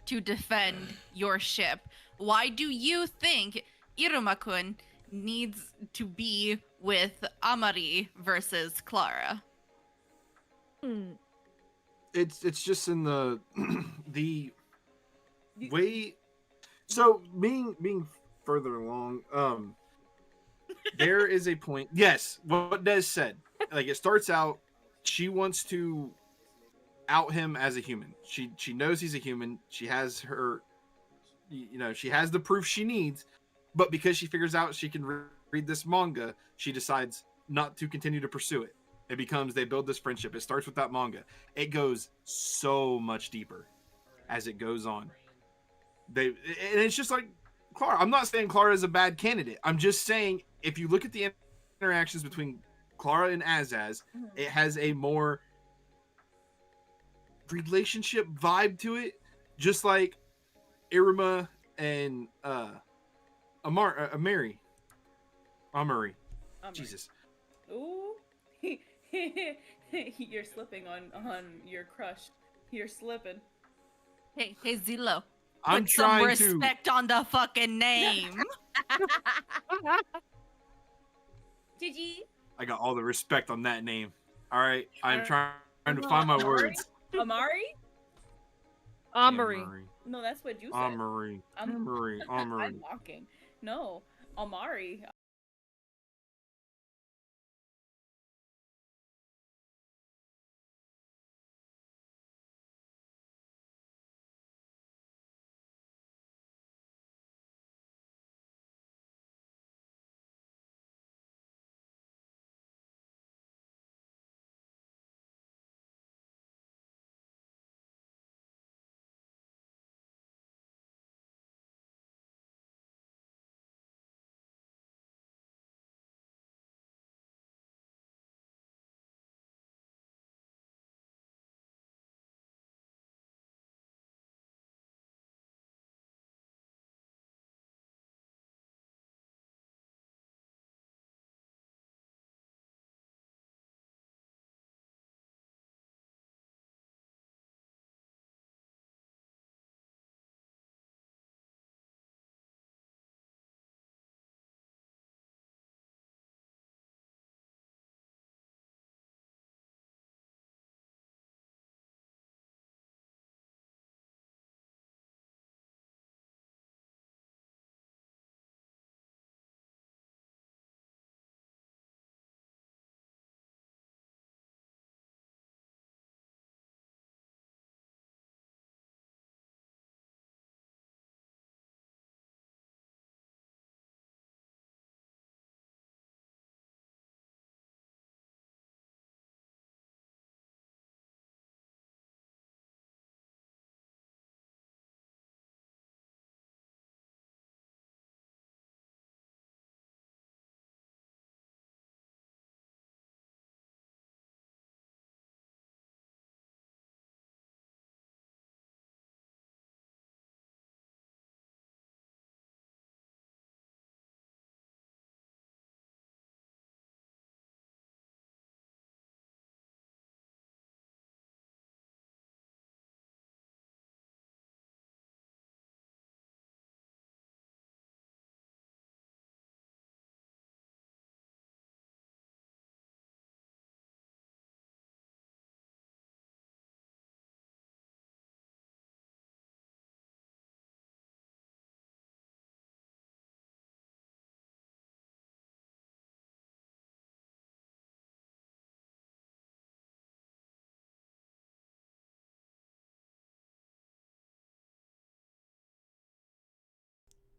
to defend your ship. Why do you think Iruma-kun needs to be with Amari versus Clara? It's just in the the way. So being further along, there is a point. Yes, what Des said. Like, it starts out, she wants to out him as a human. She knows he's a human. She has her, she has the proof she needs, but because she figures out she can read this manga, she decides not to continue to pursue it. It becomes, they build this friendship. It starts with that manga. It goes so much deeper as it goes on. And it's just like Clara. I'm not saying Clara is a bad candidate. I'm just saying, if you look at the interactions between Clara and Azaz, it has a more relationship vibe to it, just like Iruma and Amari. Jesus. Ooh. You're slipping on your crush. You're slipping. Hey, Zillow. I'm Put some trying respect on the fucking name. Gigi. I got all the respect on that name. All right, I'm trying to find my words. Amari? Amari. No, that's what you said. Amari. I'm mocking. No, Amari.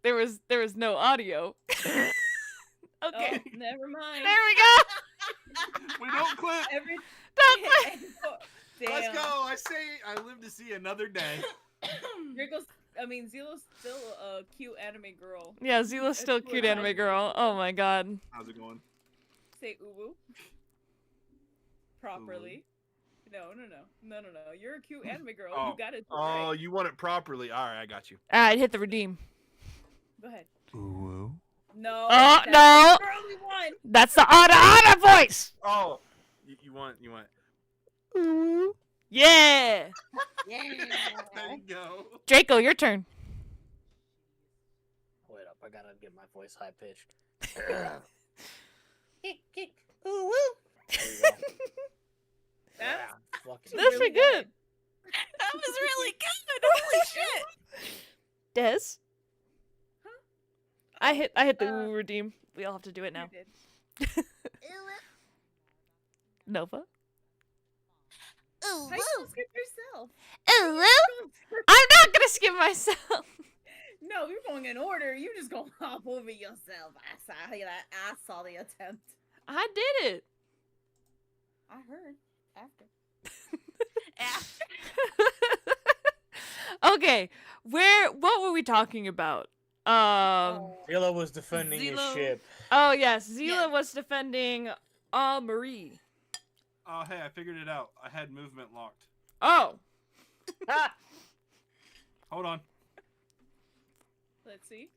there was no audio. Okay. Oh, never mind. There we go. We don't clip. Every Don't play. Damn. Let's go. I say I live to see another day. Zilo's still a cute anime girl. Yeah, Zila's still That's cute what I anime like. girl. Oh my god. How's it going? Say uwu. Properly. No. You're a cute anime girl. Oh. You got it. Oh, Right. you want it properly. All right, I got you. Alright, hit the redeem. Go ahead. Ooh. No. Oh, that's no. the early one. That's the Ana voice! Oh, you want. Yeah! Yeah. There you go. Draco, your turn. Wait up, I gotta get my voice high pitched. Ooh, woo. There you go. That's Fucking That's pretty good. That was really good. Holy shit. Des? Huh? I hit the redeem. We all have to do it now. You did. Nova? How you gonna skip yourself? I'm not gonna skip myself. No, you're going in order. You just gonna hop over yourself. I saw the attempt. I did it. I heard after. Okay, what were we talking about? Zilla was defending his Zilo. ship. Oh yes, Zila Yeah. was defending Marie. Oh, hey, I figured it out. I had movement locked. Oh, Hold on. Let's see.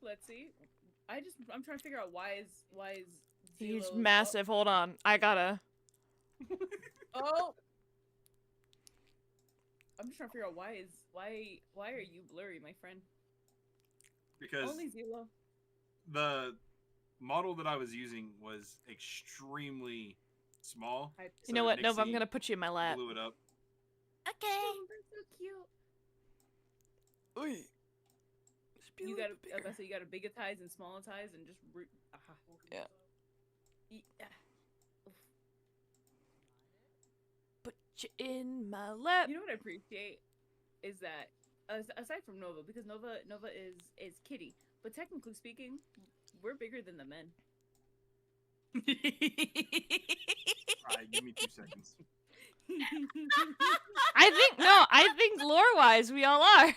I'm trying to figure out why is he's Zilo's- massive. Hold on, I gotta. Oh. I'm just trying to figure out why are you blurry, my friend? Because Only Zilo. the model that I was using was extremely small. You know what, Nova? I'm gonna put you in my lap. Blew it up. Okay. Oh, that's so cute. You gotta, so you gotta bigitize and smallitize and just Yeah. Yeah. Put you in my lap. You know what I appreciate is that aside from Nova, because Nova is kitty, but technically speaking, we're bigger than the men. Alright, give me 2 seconds. I think lore-wise we all are.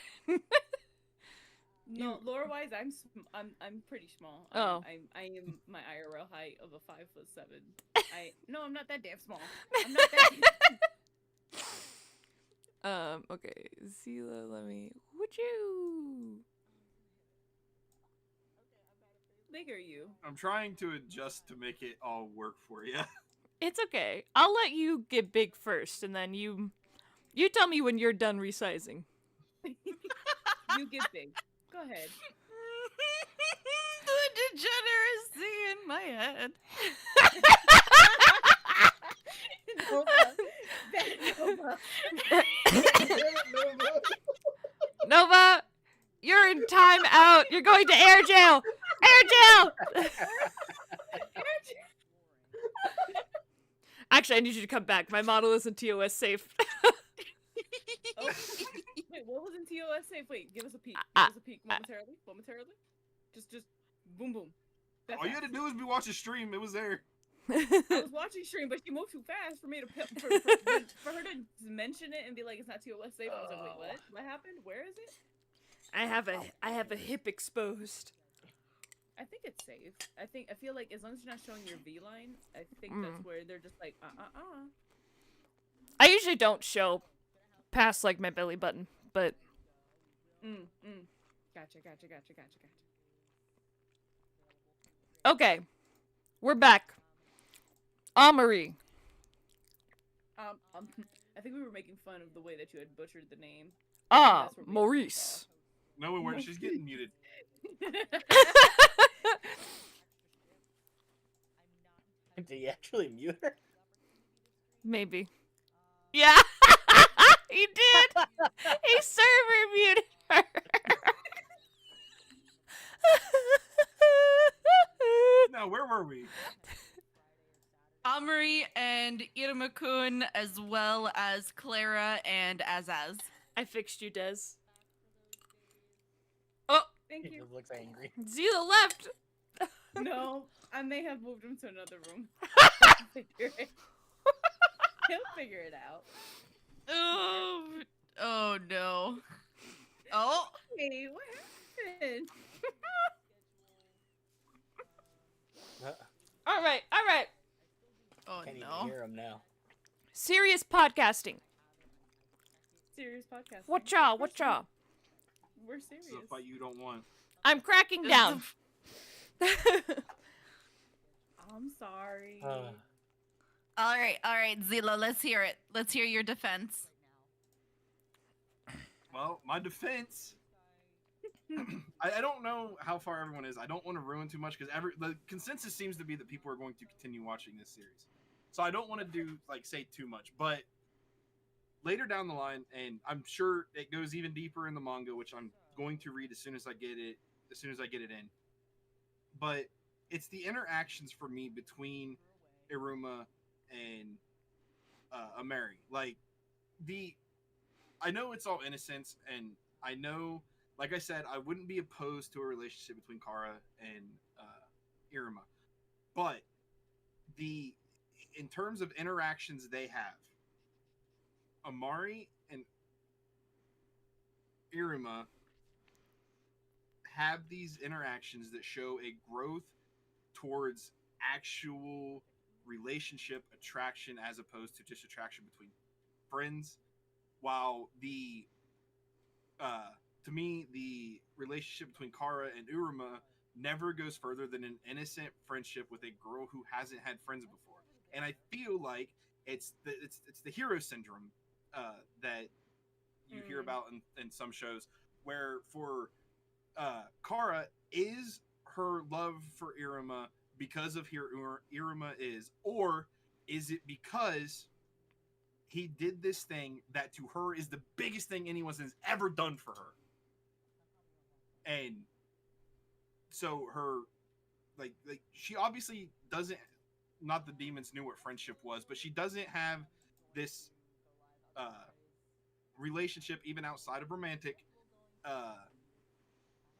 No, lore wise, I'm pretty small. Oh. I am my IRL height of a 5'7". I'm not that damn small. I'm not that. Okay, Zila, let me. Would you? Big are you? I'm trying to adjust to make it all work for you. It's okay. I'll let you get big first, and then you tell me when you're done resizing. You get big. Go ahead. The degeneracy in my head. Nova, you're in time out. You're going to air jail. Air jail. Actually, I need you to come back. My model isn't TOS safe. Oh, wait, what was in TOS safe? Wait, give us a peek. Give us a peek momentarily. Just boom boom. That All you had fast. to do was be watching stream. It was there. I was watching stream, but she moved too fast for me to for her to mention it and be like, "It's not TOS safe." I was like, "Wait, what? What happened? Where is it?" I have a hip exposed. I think it's safe. I feel like as long as you're not showing your V line, I think that's where they're just like, I usually don't show past like my belly button, but Gotcha. okay, we're back. Marie. I think we were making fun of the way that you had butchered the name. Ah, That's where we Maurice. No, we weren't. She's getting muted. Did he actually mute her? Maybe. Yeah, he did. He server muted her. Now, where were we? Amari and Iruma-kun, as well as Clara and Azaz. I fixed you, Des. Oh, Thank He you. just looks angry. Zila left. No, I may have moved him to another room. He'll figure it out. Oh no. Oh. Hey, what happened? All right, all right. Oh Can't even no. hear him now. Serious podcasting. Serious podcast. What y'all? What y'all? We're This serious. is a fight you don't want. I'm cracking down. I'm sorry. All right, Zila, let's hear it. Let's hear your defense. Well, my defense. I don't know how far everyone is. I don't want to ruin too much because the consensus seems to be that people are going to continue watching this series. So I don't want to say too much. But later down the line, and I'm sure it goes even deeper in the manga, which I'm going to read as soon as I get it in. But it's the interactions for me between Iruma and Ameri. Like I know it's all innocence, and I know, like I said, I wouldn't be opposed to a relationship between Kara and Iruma, but in terms of interactions they have, Amari and Iruma have these interactions that show a growth towards actual relationship attraction as opposed to just attraction between friends, while to me the relationship between Kara and Iruma never goes further than an innocent friendship with a girl who hasn't had friends before. And I feel like it's the hero syndrome that you hear about in some shows, where for Kara is her love for Iruma because of who Iruma is, or is it because he did this thing that to her is the biggest thing anyone has ever done for her? And so her like she obviously doesn't, not the demons knew what friendship was, but she doesn't have this relationship even outside of romantic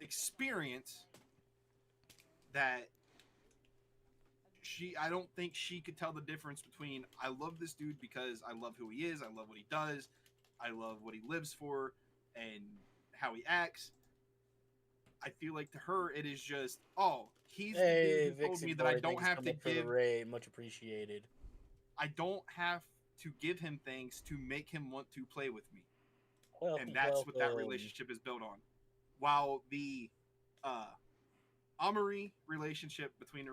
experience that I don't think she could tell the difference between I love this dude because I love who he is, I love what he does, I love what he lives for and how he acts. I feel like to her it is just, oh, he's the dude who told me that I don't have to give much appreciated. I don't have to give him things to make him want to play with me. Welcome, and that's what that relationship is built on. While the Amari relationship between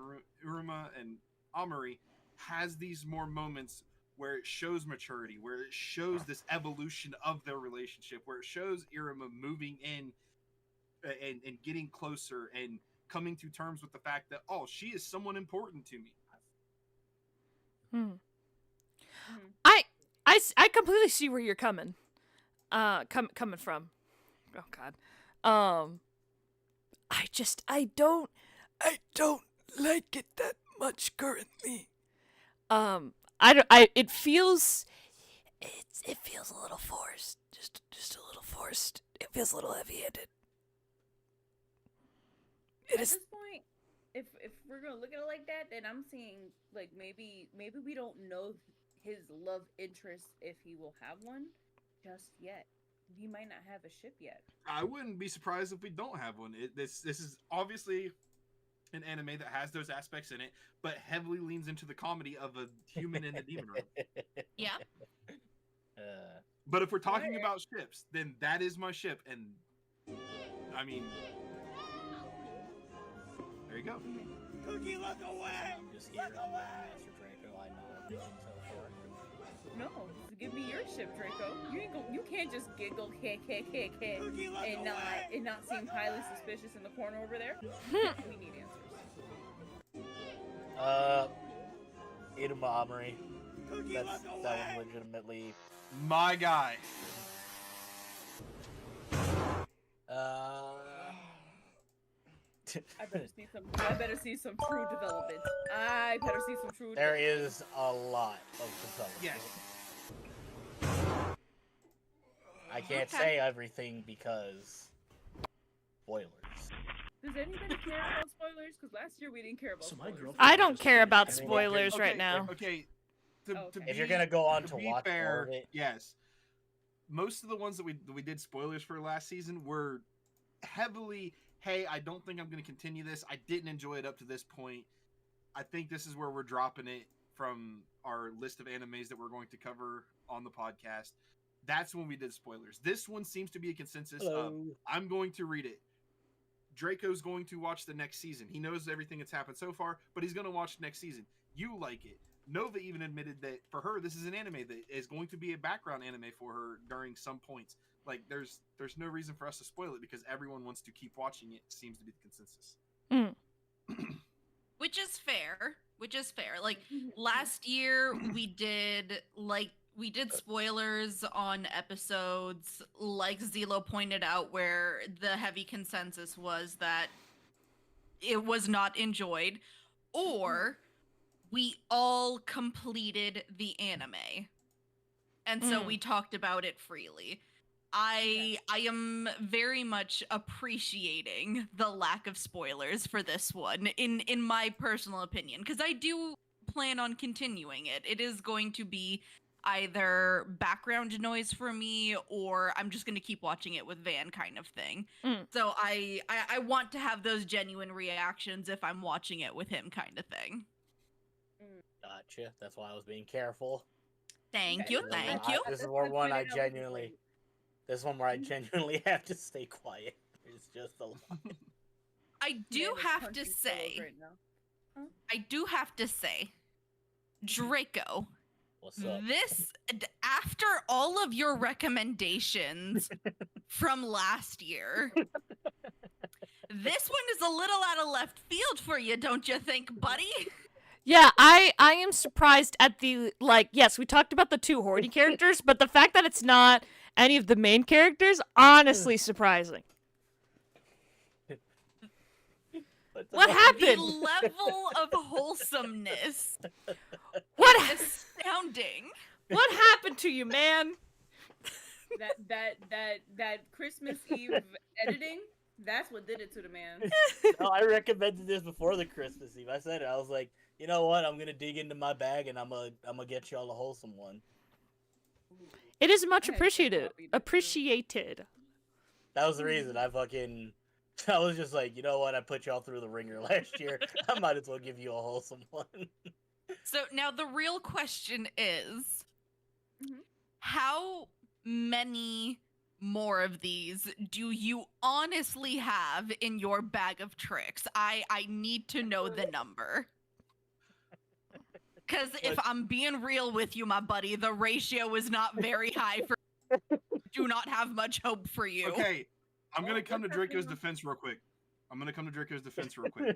Iruma and Amari has these more moments where it shows maturity, where it shows this evolution of their relationship, where it shows Iruma moving in and getting closer and coming to terms with the fact that, oh, she is someone important to me. I completely see where you're coming from. Oh God. I don't like it that much currently. It feels a little forced. Just a little forced. It feels a little heavy-handed. At this point, if we're gonna look at it like that, then I'm seeing like maybe we don't know his love interest, if he will have one just yet. He might not have a ship yet. I wouldn't be surprised if we don't have one. This is obviously an anime that has those aspects in it, but heavily leans into the comedy of a human in the demon room. Yeah. But if we're talking about ships, then that is my ship, and I mean, there you go. Cookie, look away! I'm just here. Master Draco. I know everything so far. No, give me your ship, Draco. You can't just giggle, and not seem highly suspicious in the corner over there. We need answers. Iruma Amari. That one legitimately. My guy. I better see some true development. There is a lot of development. Yes. I can't say everything because spoilers. Does anybody care about spoilers? Because last year we didn't care about So my spoilers. girlfriend I don't just care finished about every- spoilers right now. Okay. If you're gonna go on to be watch more fair, of it, yes. Most of the ones that we did spoilers for last season were heavily, hey, I don't think I'm going to continue this. I didn't enjoy it up to this point. I think this is where we're dropping it from our list of animes that we're going to cover on the podcast. That's when we did spoilers. This one seems to be a consensus of, I'm going to read it. Draco's going to watch the next season. He knows everything that's happened so far, but he's going to watch next season. You like it. Nova even admitted that for her, this is an anime that is going to be a background anime for her during some points. Like, there's no reason for us to spoil it because everyone wants to keep watching it. Seems to be the consensus. Which is fair. Like last year we did spoilers on episodes, like Zelo pointed out, where the heavy consensus was that it was not enjoyed, or we all completed the anime. And so we talked about it freely. I am very much appreciating the lack of spoilers for this one, in my personal opinion, because I do plan on continuing it. It is going to be either background noise for me, or I'm just going to keep watching it with Van kind of thing. So I want to have those genuine reactions if I'm watching it with him kind of thing. gotcha. That's why I was being careful. Thank you. This is one where I genuinely have to stay quiet. It's just a lot. I do have to say, Draco, What's up? after all of your recommendations from last year, this one is a little out of left field for you, don't you think, buddy? Yeah, I am surprised at the, like, yes, we talked about the two horny characters, but the fact that it's not any of the main characters, honestly surprising. What happened? The level of wholesomeness. What Astounding. What happened to you, man? That Christmas Eve editing, that's what did it to the man. No, I recommended this before the Christmas Eve. I said it. I was like, you know what? I'm gonna dig into my bag and I'm gonna get y'all a wholesome one. It is much appreciated. Appreciated. That was the reason I was just like, you know what? I put y'all through the ringer last year. I might as well give you a wholesome one. So now the real question is, how many more of these do you honestly have in your bag of tricks? I need to know the number. Because if I'm being real with you, my buddy, the ratio is not very high for do not have much hope for you. Okay, I'm going to come to Draco's defense real quick.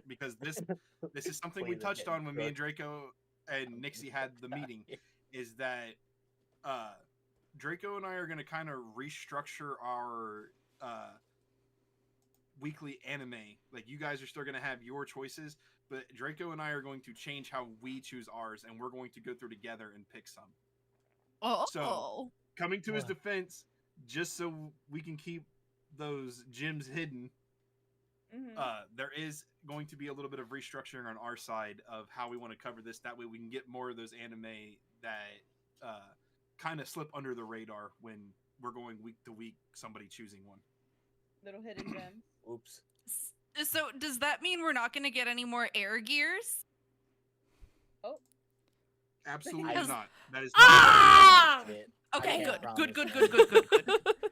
Because this is something we touched on when me and Draco and Nixie had the meeting, is that Draco and I are going to kind of restructure our weekly anime. Like, you guys are still going to have your choices, but Draco and I are going to change how we choose ours, and we're going to go through together and pick some. So, coming to his defense, just so we can keep those gems hidden, there is going to be a little bit of restructuring on our side of how we want to cover this. That way we can get more of those anime that kind of slip under the radar when we're going week to week, somebody choosing one. Little hidden gems. Oops. So does that mean we're not going to get any more air gears? Oh. Absolutely not. That is Ah! Okay, good.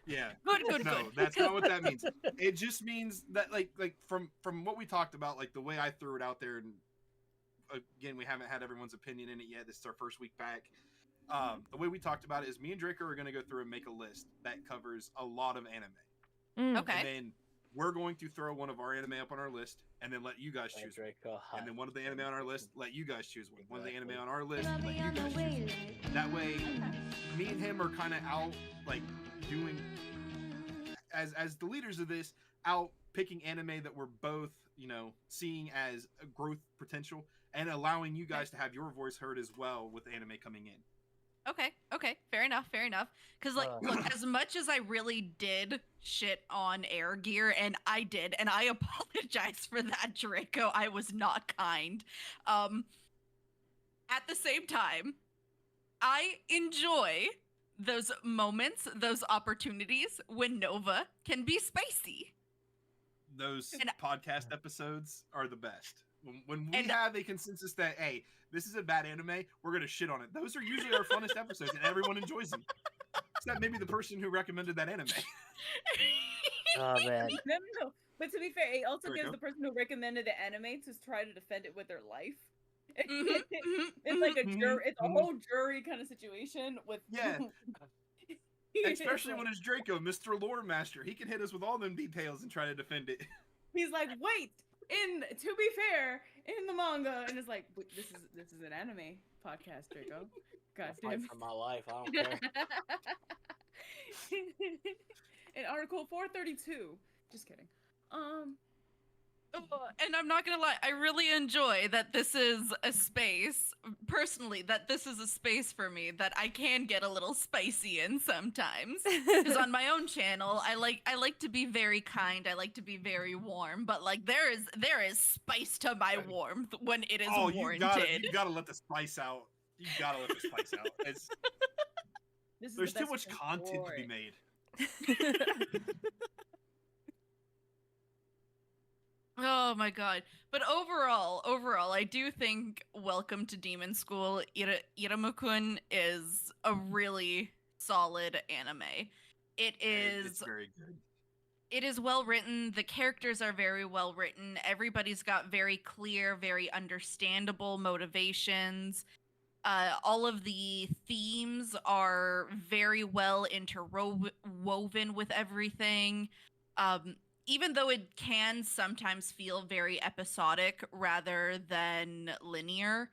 Yeah. Good. No, that's not what that means. It just means that like from what we talked about, like the way I threw it out there, and again, we haven't had everyone's opinion in it yet. This is our first week back. The way we talked about it is me and Draco are going to go through and make a list that covers a lot of anime. Okay. And then we're going to throw one of our anime up on our list and then let you guys choose one. And then one of the anime on our list, let you guys choose one. One of the anime on our list, let you guys choose one. That way, me and him are kind of out, like, doing, as the leaders of this, out picking anime that we're both, seeing as a growth potential and allowing you guys to have your voice heard as well with anime coming in. Okay, fair enough. Because, like, look, as much as I really did shit on Air Gear, and I did, and I apologize for that, Draco, I was not kind. At the same time, I enjoy those moments, those opportunities when Nova can be spicy. Those And- podcast episodes are the best. When we And- have a consensus that, hey, this is a bad anime, we're going to shit on it. Those are usually our funnest episodes, and everyone enjoys them. Except maybe the person who recommended that anime. Oh man. No. But to be fair, it also There we gives go. the person who recommended the anime to try to defend it with their life. Mhm, It's like a mhm, jury. It's a mhm. whole jury kind of situation with. Yeah. It's Especially like- when it's Draco, Mr. Lore Master. He can hit us with all them details and try to defend it. he's like, wait. To be fair, in the manga, and it's like, "Wait, this is an anime podcast, Draco. God Fight damn. for my life. I don't care. In Article 432. Just kidding. And I'm not gonna lie, I really enjoy that this is a space, personally, that this is a space for me that I can get a little spicy in sometimes. Because on my own channel, I like to be very kind, I like to be very warm, but like there is spice to my warmth when it is Oh, warranted. you gotta let the spice out. You gotta let the spice out. This is There's the too best much place content for to be it. made. Oh my god. But overall, I do think Welcome to Demon School Iruma-kun is a really solid anime. It's very good. It is well written. The characters are very well written. Everybody's got very clear, very understandable motivations. All of the themes are very well interwoven with everything. Even though it can sometimes feel very episodic rather than linear,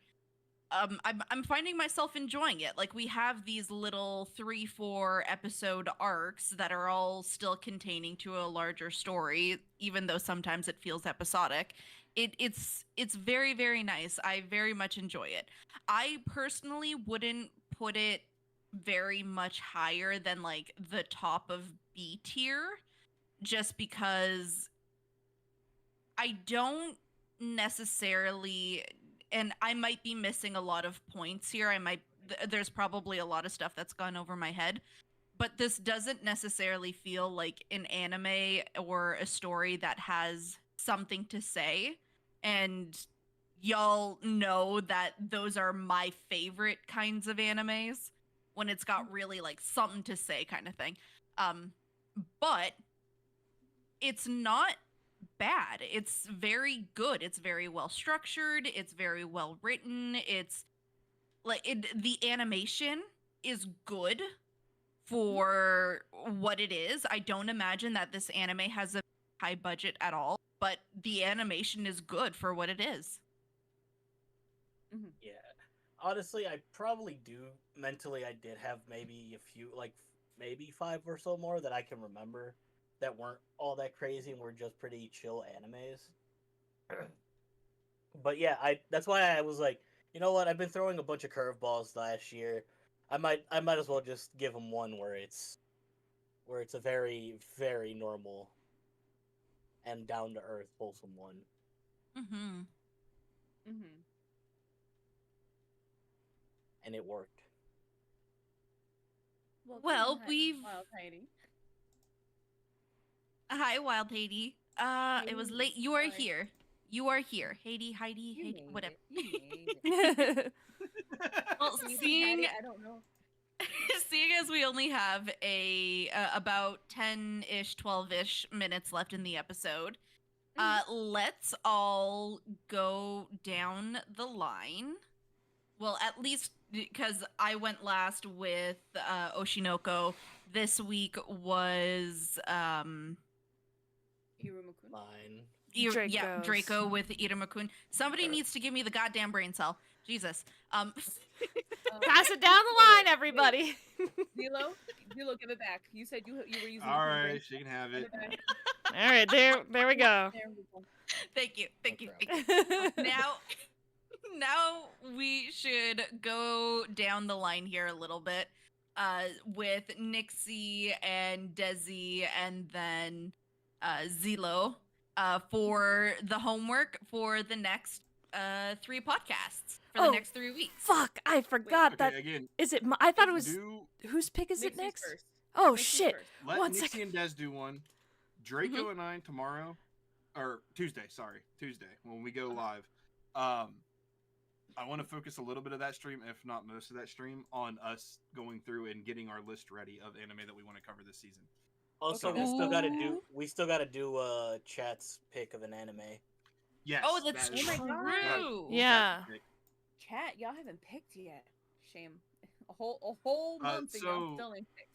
I'm finding myself enjoying it. Like, we have these little 3-4 episode arcs that are all still containing to a larger story, even though sometimes it feels episodic. It's very, very nice. I very much enjoy it. I personally wouldn't put it very much higher than like the top of B tier, just because I don't necessarily, and I might be missing a lot of points here. There's probably a lot of stuff that's gone over my head, but this doesn't necessarily feel like an anime or a story that has something to say. And y'all know that those are my favorite kinds of animes, when it's got really like something to say kind of thing. But it's not bad. It's very good. It's very well structured. It's very well written. It's like the animation is good for what it is. I don't imagine that this anime has a high budget at all, but the animation is good for what it is. Yeah. Honestly, I probably do. Mentally, I did have maybe a few, like maybe 5 or so more that I can remember that weren't all that crazy and were just pretty chill animes. But yeah, that's why I was like, you know what? I've been throwing a bunch of curveballs last year. I might as well just give them one where it's a very, very normal and down to earth, wholesome one. Mm-hmm. Mm-hmm. And it worked. Well, we've- Wild Heidi. Hi, Wild Heidi. It was late. You are here. You are here. Heidi, Heidi, whatever. Well, seeing I don't know. seeing as we only have about 10-ish, 12-ish minutes left in the episode, let's all go down the line. Well, at least because I went last with Oshinoko. This week was Iruma-kun. Mine. yeah, Draco's. Draco with Iruma-kun. Somebody needs to give me the goddamn brain cell. Jesus. Pass it down the line, everybody. Zilo, give it back. You said you were using. All right, she can have it. All right, there we go. There we go. Thank you. No Now, now we should go down the line here a little bit with Nixie and Desi and then Zilo for the homework for the next 3 podcasts for the Oh, next 3 weeks. Fuck, I forgot Okay, that. again, Is it? I thought it was. do Whose pick is it Nixie's next? first. Oh Nixie's shit! first. let One Nixie second. and Des do one. Draco and I tomorrow, or Tuesday, when we go live. I want to focus a little bit of that stream, if not most of that stream, on us going through and getting our list ready of anime that we want to cover this season. Also, Okay. we still gotta do chat's pick of an anime. Yes. Oh, that's that is- Oh my God. true. Yeah. Chat, y'all haven't picked yet. Shame. A whole month and y'all so- still ain't picked.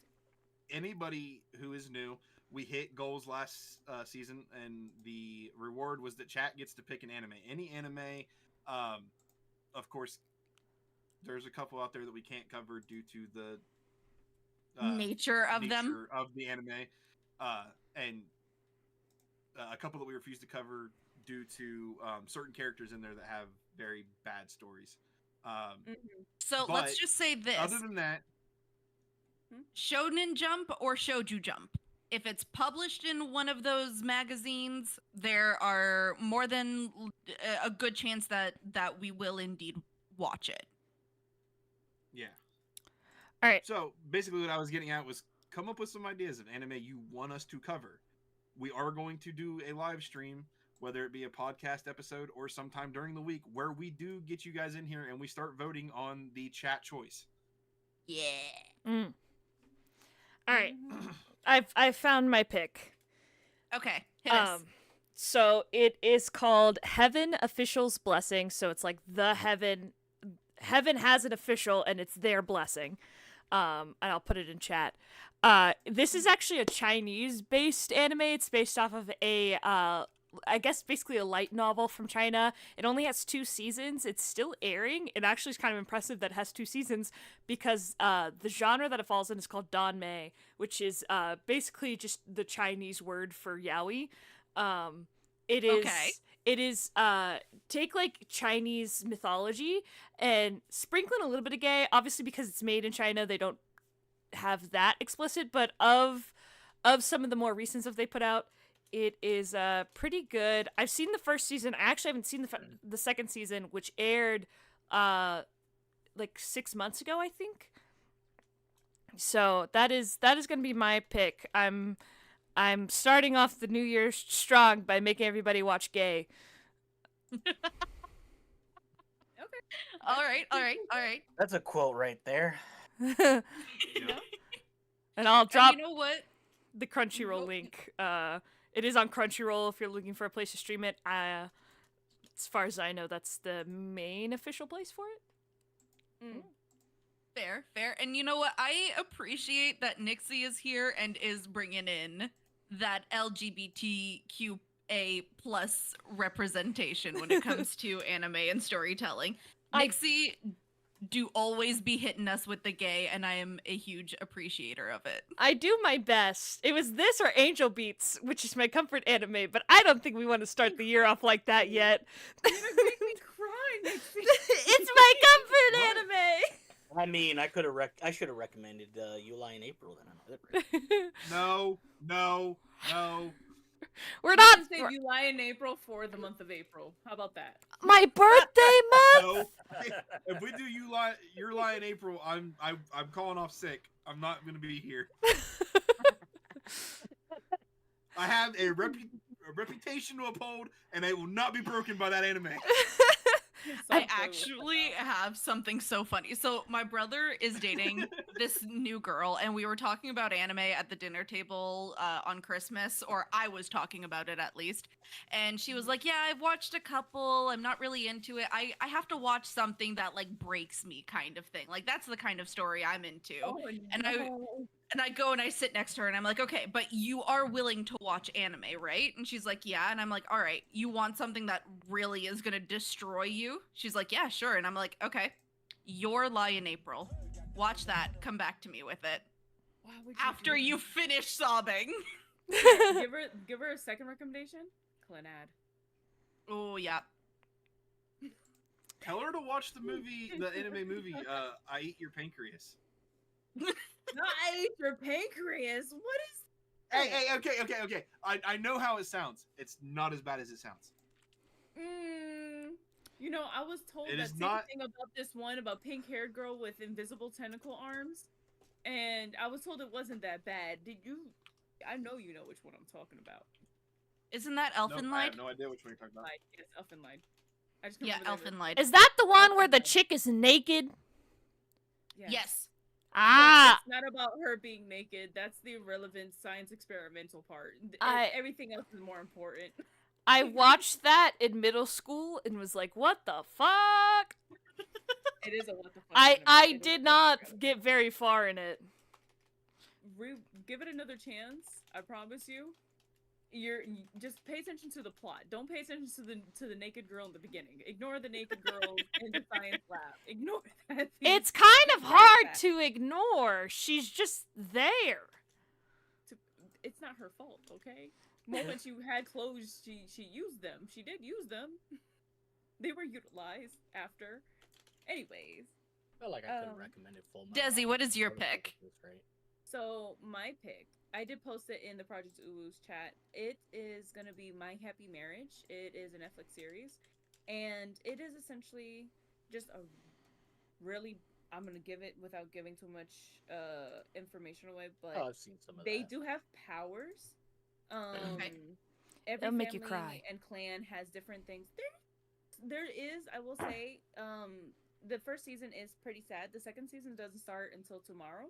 Anybody who is new, we hit goals last season, and the reward was that chat gets to pick an anime. Any anime, of course, there's a couple out there that we can't cover due to the Nature of them. nature of the anime, and a couple that we refuse to cover due to certain characters in there that have very bad stories. So but let's just say this. Other than that, Shonen Jump or Shouju Jump. If it's published in one of those magazines, there are more than a good chance that we will indeed watch it. yeah. All right. So basically, what I was getting at was come up with some ideas of anime you want us to cover. We are going to do a live stream, whether it be a podcast episode or sometime during the week, where we do get you guys in here and we start voting on the chat choice. Yeah. Mm. All right. I've found my pick. Okay. Hit us. So it is called Heaven Official's Blessing. So it's like the heaven has an official and it's their blessing. And I'll put it in chat. This is actually a Chinese-based anime. It's based off of a, I guess basically a light novel from China. It only has 2 seasons. It's still airing. It actually is kind of impressive that it has 2 seasons because the genre that it falls in is called Danmei, which is basically just the Chinese word for yaoi. It is. Okay. It is take like Chinese mythology and sprinkle in a little bit of gay. Obviously, because it's made in China, they don't have that explicit. But of some of the more recent stuff they put out, it is pretty good. I've seen the first season. I actually haven't seen the second season, which aired like 6 months ago, I think. So that is gonna be my pick. I'm starting off the new year strong by making everybody watch gay. All right. That's a quote right there. And I'll drop And you know what? the Crunchyroll Nope. link. It is on Crunchyroll if you're looking for a place to stream it. As far as I know, that's the main official place for it. Fair. And you know what? I appreciate that Nixie is here and is bringing in that LGBTQA plus representation when it comes to anime and storytelling. Nixie do always be hitting us with the gay, and I am a huge appreciator of it. I do my best. It was this or Angel Beats, which is my comfort anime, but I don't think we want to start the year off like that yet. You're gonna make me cry, Nixie. It's my comfort anime. I mean, I should have recommended You Lie in April then. No. We're not. Say you lie in April for the month of April. How about that? My birthday month. No. If we do your lie in April, I'm calling off sick. I'm not gonna be here. I have a reputation to uphold, and it will not be broken by that anime. I actually have something so funny. So my brother is dating this new girl, and we were talking about anime at the dinner table on Christmas, or I was talking about it at least. And she was like, "Yeah, I've watched a couple. I'm not really into it. I have to watch something that like breaks me, kind of thing. Like that's the kind of story I'm into." And I go and I sit next to her and I'm like, "Okay, but you are willing to watch anime, right?" And she's like, "Yeah." And I'm like, "All right, you want something that really is going to destroy you?" She's like, "Yeah, sure." And I'm like, "Okay, Your Lie in April. Watch that. Come back to me with it. Why would After you finish sobbing." give her a second recommendation. Clinad. Oh, yeah. Tell her to watch the movie, the anime movie. I Eat Your Pancreas. Not I ate your pancreas. What is? Hey, okay. I know how it sounds. It's not as bad as it sounds. You know, I was told It that is same not- thing about this one about pink-haired girl with invisible tentacle arms, and I was told it wasn't that bad. Did you? I know you know which one I'm talking about. Isn't that Nope, I Elfenlied? have no idea which one you're talking about. Lied. Yes, Elfenlied. I just Yeah, couldn't remember Elfenlied. Is that the one where the chick is naked? the- Yes. Ah, It's not about her being naked. That's the irrelevant science experimental part. Everything else is more important. I watched that in middle school and was like, "What the fuck?" It is a what the fuck. I anime. It is did a not what the fuck. get very far in it. Give it another chance. I promise you. Just pay attention to the plot. Don't pay attention to the naked girl in the beginning. Ignore the naked girl in the science lab. Ignore that. It's kind of hard to ignore. She's just there. It's not her fault, okay? Moments you had clothes, she used them. She did use them. They were utilized after. Anyways, I felt like I could have recommended Full Metal. Desi, what is your Alchemist. pick? That's right. so my pick, I did post it in the Project UwU's chat. It is gonna be My Happy Marriage. It is a Netflix series, and it is essentially just a really. I'm gonna give it without giving too much information away, but Oh, I've seen some of they that. do have powers. Okay. Every They'll make you family cry. and clan has different things. There is, I will say, the first season is pretty sad. The second season doesn't start until tomorrow.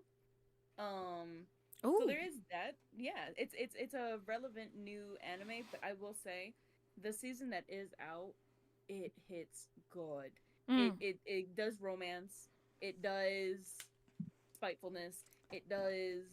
So Ooh. there is that. Yeah, it's a relevant new anime, but I will say, the season that is out, it hits good. Mm. It does romance. It does spitefulness. It does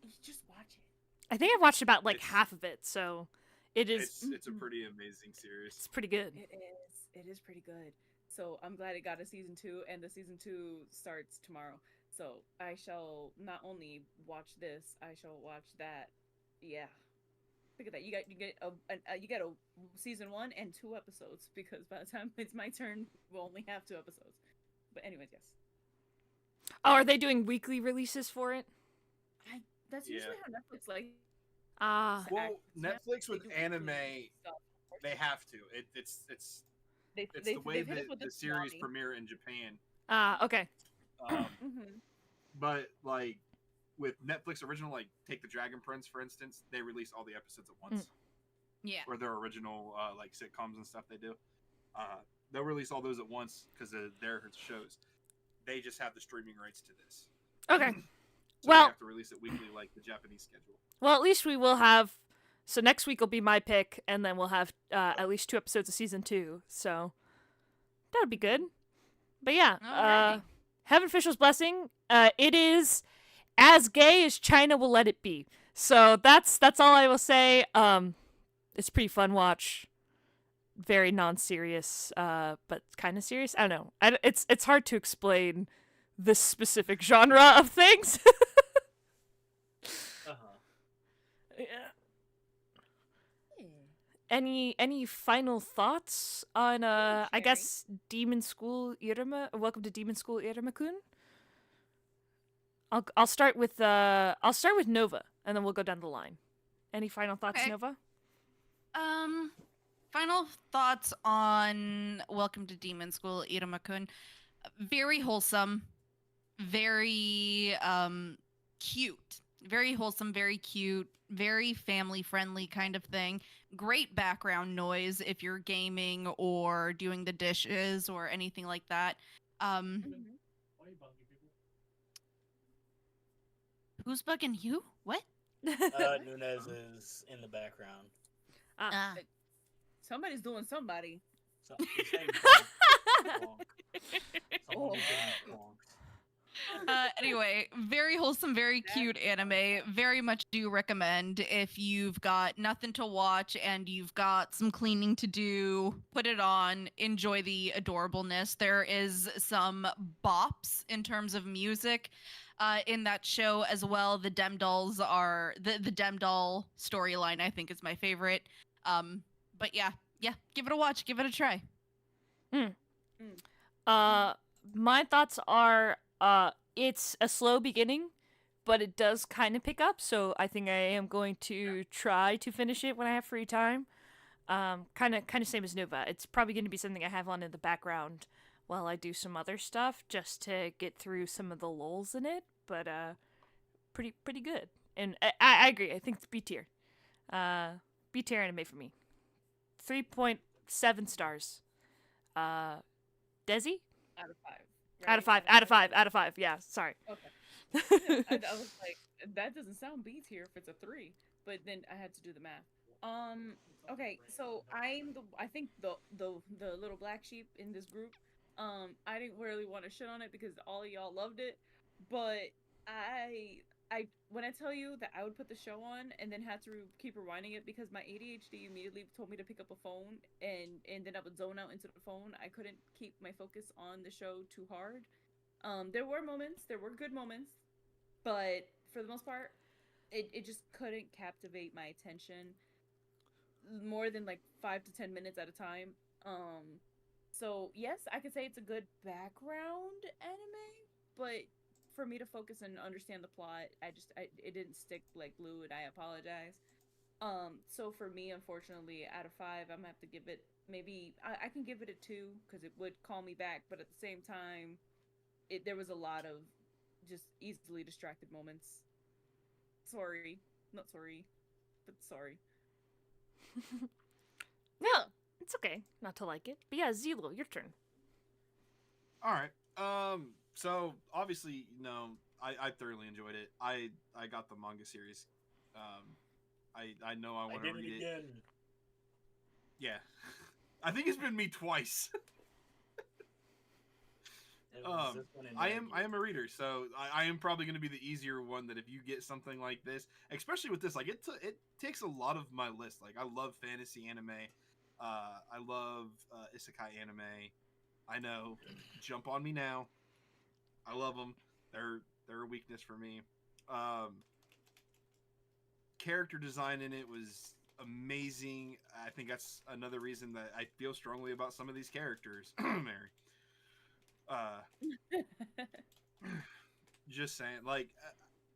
you just watch it. I think I've watched about like It's- half of it, so it is. It's a pretty amazing series. It's pretty good. It is pretty good. So I'm glad it got a season 2, and the season 2 starts tomorrow. So I shall not only watch this, I shall watch that. Yeah. Look at that. You get a season 1 and 2 episodes, because by the time it's my turn, we'll only have 2 episodes. But anyways, yes. Oh, are they doing weekly releases for it? That's Yeah. usually how Netflix like. Ah, Well, Netflix, Netflix they with do weekly anime, stuff. they have to. It's the way they've hit us that with the this series tsunami. premiere in Japan. okay. Um, Mhm. but like with Netflix original, like take the Dragon Prince for instance, they release all the episodes at once, Yeah. or their original like sitcoms and stuff they do. They'll release all those at once because of their shows. They just have the streaming rights to this, Okay. so Well- they have to release it weekly like the Japanese schedule. Well, at least we will have. So next week will be my pick, and then we'll have at least 2 episodes of season 2. So that would be good. But yeah, Alrighty. Heaven Fishel's Blessing. It is as gay as China will let it be. So that's all I will say. It's a pretty fun watch. Very non-serious, but kind of serious. I don't know. It's hard to explain this specific genre of things. Yeah. Any final thoughts on I Sherry? guess Demon School Iruma? Welcome to Demon School Iruma-kun. I'll start with Nova, and then we'll go down the line. Any final thoughts, Okay. Nova? Final thoughts on Welcome to Demon School Iruma-kun. Very wholesome, very cute. Very wholesome, very cute, very family friendly kind of thing. Great background noise if you're gaming or doing the dishes or anything like that. Mhm. Who's bugging you? What? Nunez is in the background. Ah. Somebody's doing somebody. So, he's saying bonk. Someone is doing bonks. Anyway, very wholesome, very cute anime. Very much do recommend if you've got nothing to watch and you've got some cleaning to do, put it on, enjoy the adorableness. There is some bops in terms of music in that show as well. The Dem Dolls are the Dem Doll storyline, I think, is my favorite. But yeah, give it a watch, give it a try. My thoughts are, it's a slow beginning, but it does kind of pick up. So I think I am going to try to finish it when I have free time. Kind of same as Nova. It's probably going to be something I have on in the background while I do some other stuff, just to get through some of the lulls in it. But pretty good. And I agree. I think it's B tier. B tier anime for me. 3.7 stars. Desi? Out of 5. Out of 5. Out of 5. Out of 5. Yeah, sorry. Okay. I was like, that doesn't sound B tier if it's a 3. But then I had to do the math. Okay, so I think the little black sheep in this group. I didn't really want to shit on it because all of y'all loved it, but I when I tell you that I would put the show on and then had to keep rewinding it because my ADHD immediately told me to pick up a phone and then I would zone out into the phone. I couldn't keep my focus on the show too hard. There were good moments, but for the most part, it just couldn't captivate my attention more than like 5 to 10 minutes at a time. So yes, I could say it's a good background anime, but for me to focus and understand the plot, it didn't stick like glue, and I apologize. So for me, unfortunately, out of 5, I'm gonna have to give it maybe I can give it a 2 because it would call me back, but at the same time, there was a lot of just easily distracted moments. Sorry, not sorry, but sorry. No, it's okay not to like it. But yeah, Zelo, your turn. All right. So obviously, I thoroughly enjoyed it. I got the manga series. I know I want to read it again. Yeah. I think it's been me twice. I am a reader, so I am probably going to be the easier one. That if you get something like this, especially with this, like it takes a lot of my list. Like I love fantasy anime, I love isekai anime. I know, jump on me now. I love them. They're a weakness for me. Character design in it was amazing. I think that's another reason that I feel strongly about some of these characters. Mary. Just saying, like,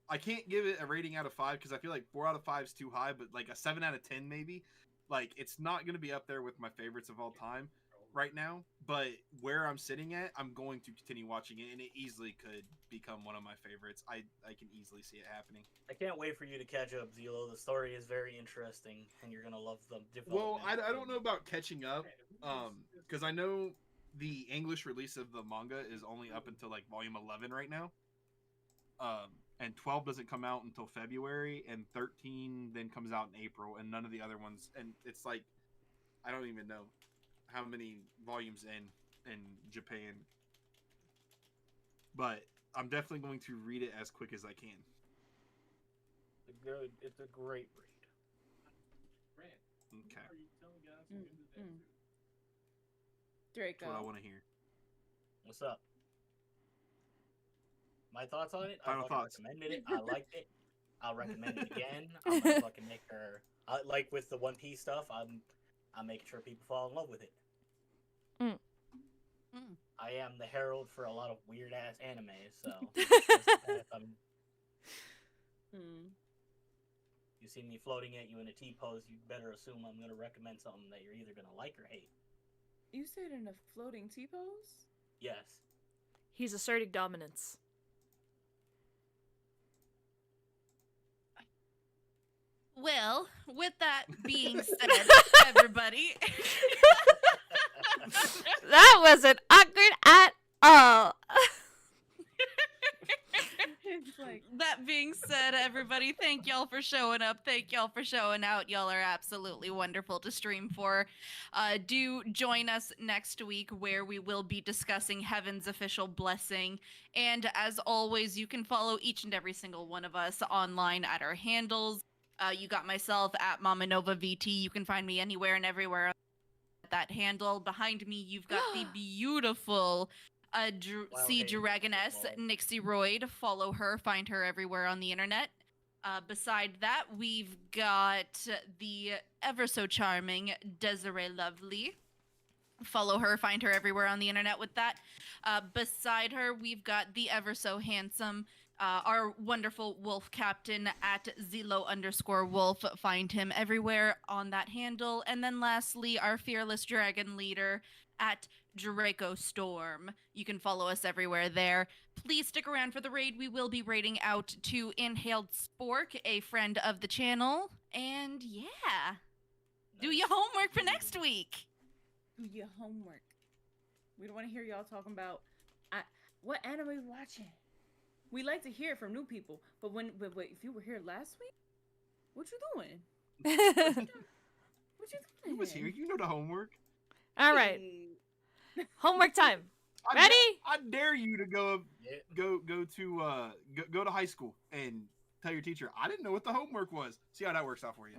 I can't give it a rating out of 5 because I feel like 4 out of 5 is too high, but like a 7 out of 10 maybe. Like, it's not going to be up there with my favorites of all time right now, but where I'm sitting at, I'm going to continue watching it, and it easily could become one of my favorites. I can easily see it happening. I can't wait for you to catch up, Zelo. The story is very interesting, and you're gonna love the development. Well, I don't know about catching up, because I know the English release of the manga is only up until like volume 11 right now, and 12 doesn't come out until February, and 13 then comes out in April, and none of the other ones. And it's like, I don't even know how many volumes in Japan, but I'm definitely going to read it as quick as I can. It's a great read. Okay. Draco. That's what I want to hear. What's up? My thoughts on it? Final I thoughts. recommended it. I liked it. I'll recommend it again. I'm gonna fucking make her like with the One Piece stuff. I'm making sure people fall in love with it. I am the herald for a lot of weird ass anime, so you see me floating at you in a T pose, you better assume I'm gonna recommend something that you're either gonna like or hate. You said in a floating T-pose? Yes. He's asserting dominance. Well, with that being said, everybody. That wasn't awkward at all. Like, That being said, everybody, thank y'all for showing up. Thank y'all for showing out. Y'all are absolutely wonderful to stream for. Do join us next week where we will be discussing Heaven's official blessing. And as always, you can follow each and every single one of us online at our handles. You got myself at Mama Nova VT. You can find me anywhere and everywhere at that handle. Behind me, you've got the beautiful Sea Dragoness, Nixie Royd. Follow her, find her everywhere on the internet. Beside that, we've got the ever so charming Desiree Lovely. Follow her, find her everywhere on the internet with that. Beside her, we've got the ever so handsome, our wonderful wolf captain at Zelo_wolf. Find him everywhere on that handle. And then lastly, our fearless dragon leader at Draco Storm. You can follow us everywhere there. Please stick around for the raid. We will be raiding out to Inhaled Spork, a friend of the channel. And yeah, do your homework for next week. Do your homework. We don't want to hear y'all talking about what anime we watching. We like to hear it from new people, but if you were here last week, what you doing? What you doing? Who was here? You know the homework. All right. Homework time. Ready? I dare you to go to high school and tell your teacher, I didn't know what the homework was. See how that works out for you.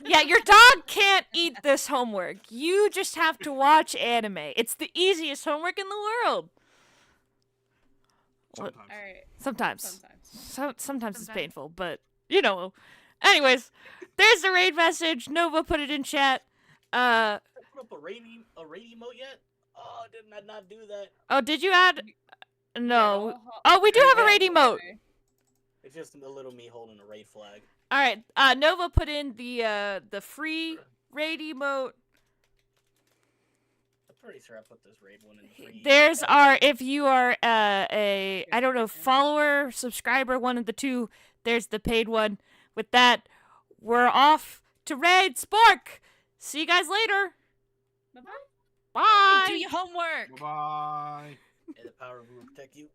Yeah, your dog can't eat this homework. You just have to watch anime. It's the easiest homework in the world. Sometimes. All right. Sometimes. Sometimes. Sometimes it's painful, but you know. Anyways, there's the raid message. Nova put it in chat. Put up a raid emote yet? Oh, didn't I not do that? Oh, did you add? No. Yeah, Oh, we do have a raid emote. It's just a little me holding a raid flag. All right. Nova put in the free raid emote. I'm pretty sure I put this raid one in the free. There's our, if you are I don't know, follower, subscriber, one of the two, there's the paid one. With that, we're off to raid Spork. See you guys later. Bye-bye. Bye. Do your homework. Bye-bye. May the power of Uru protect you.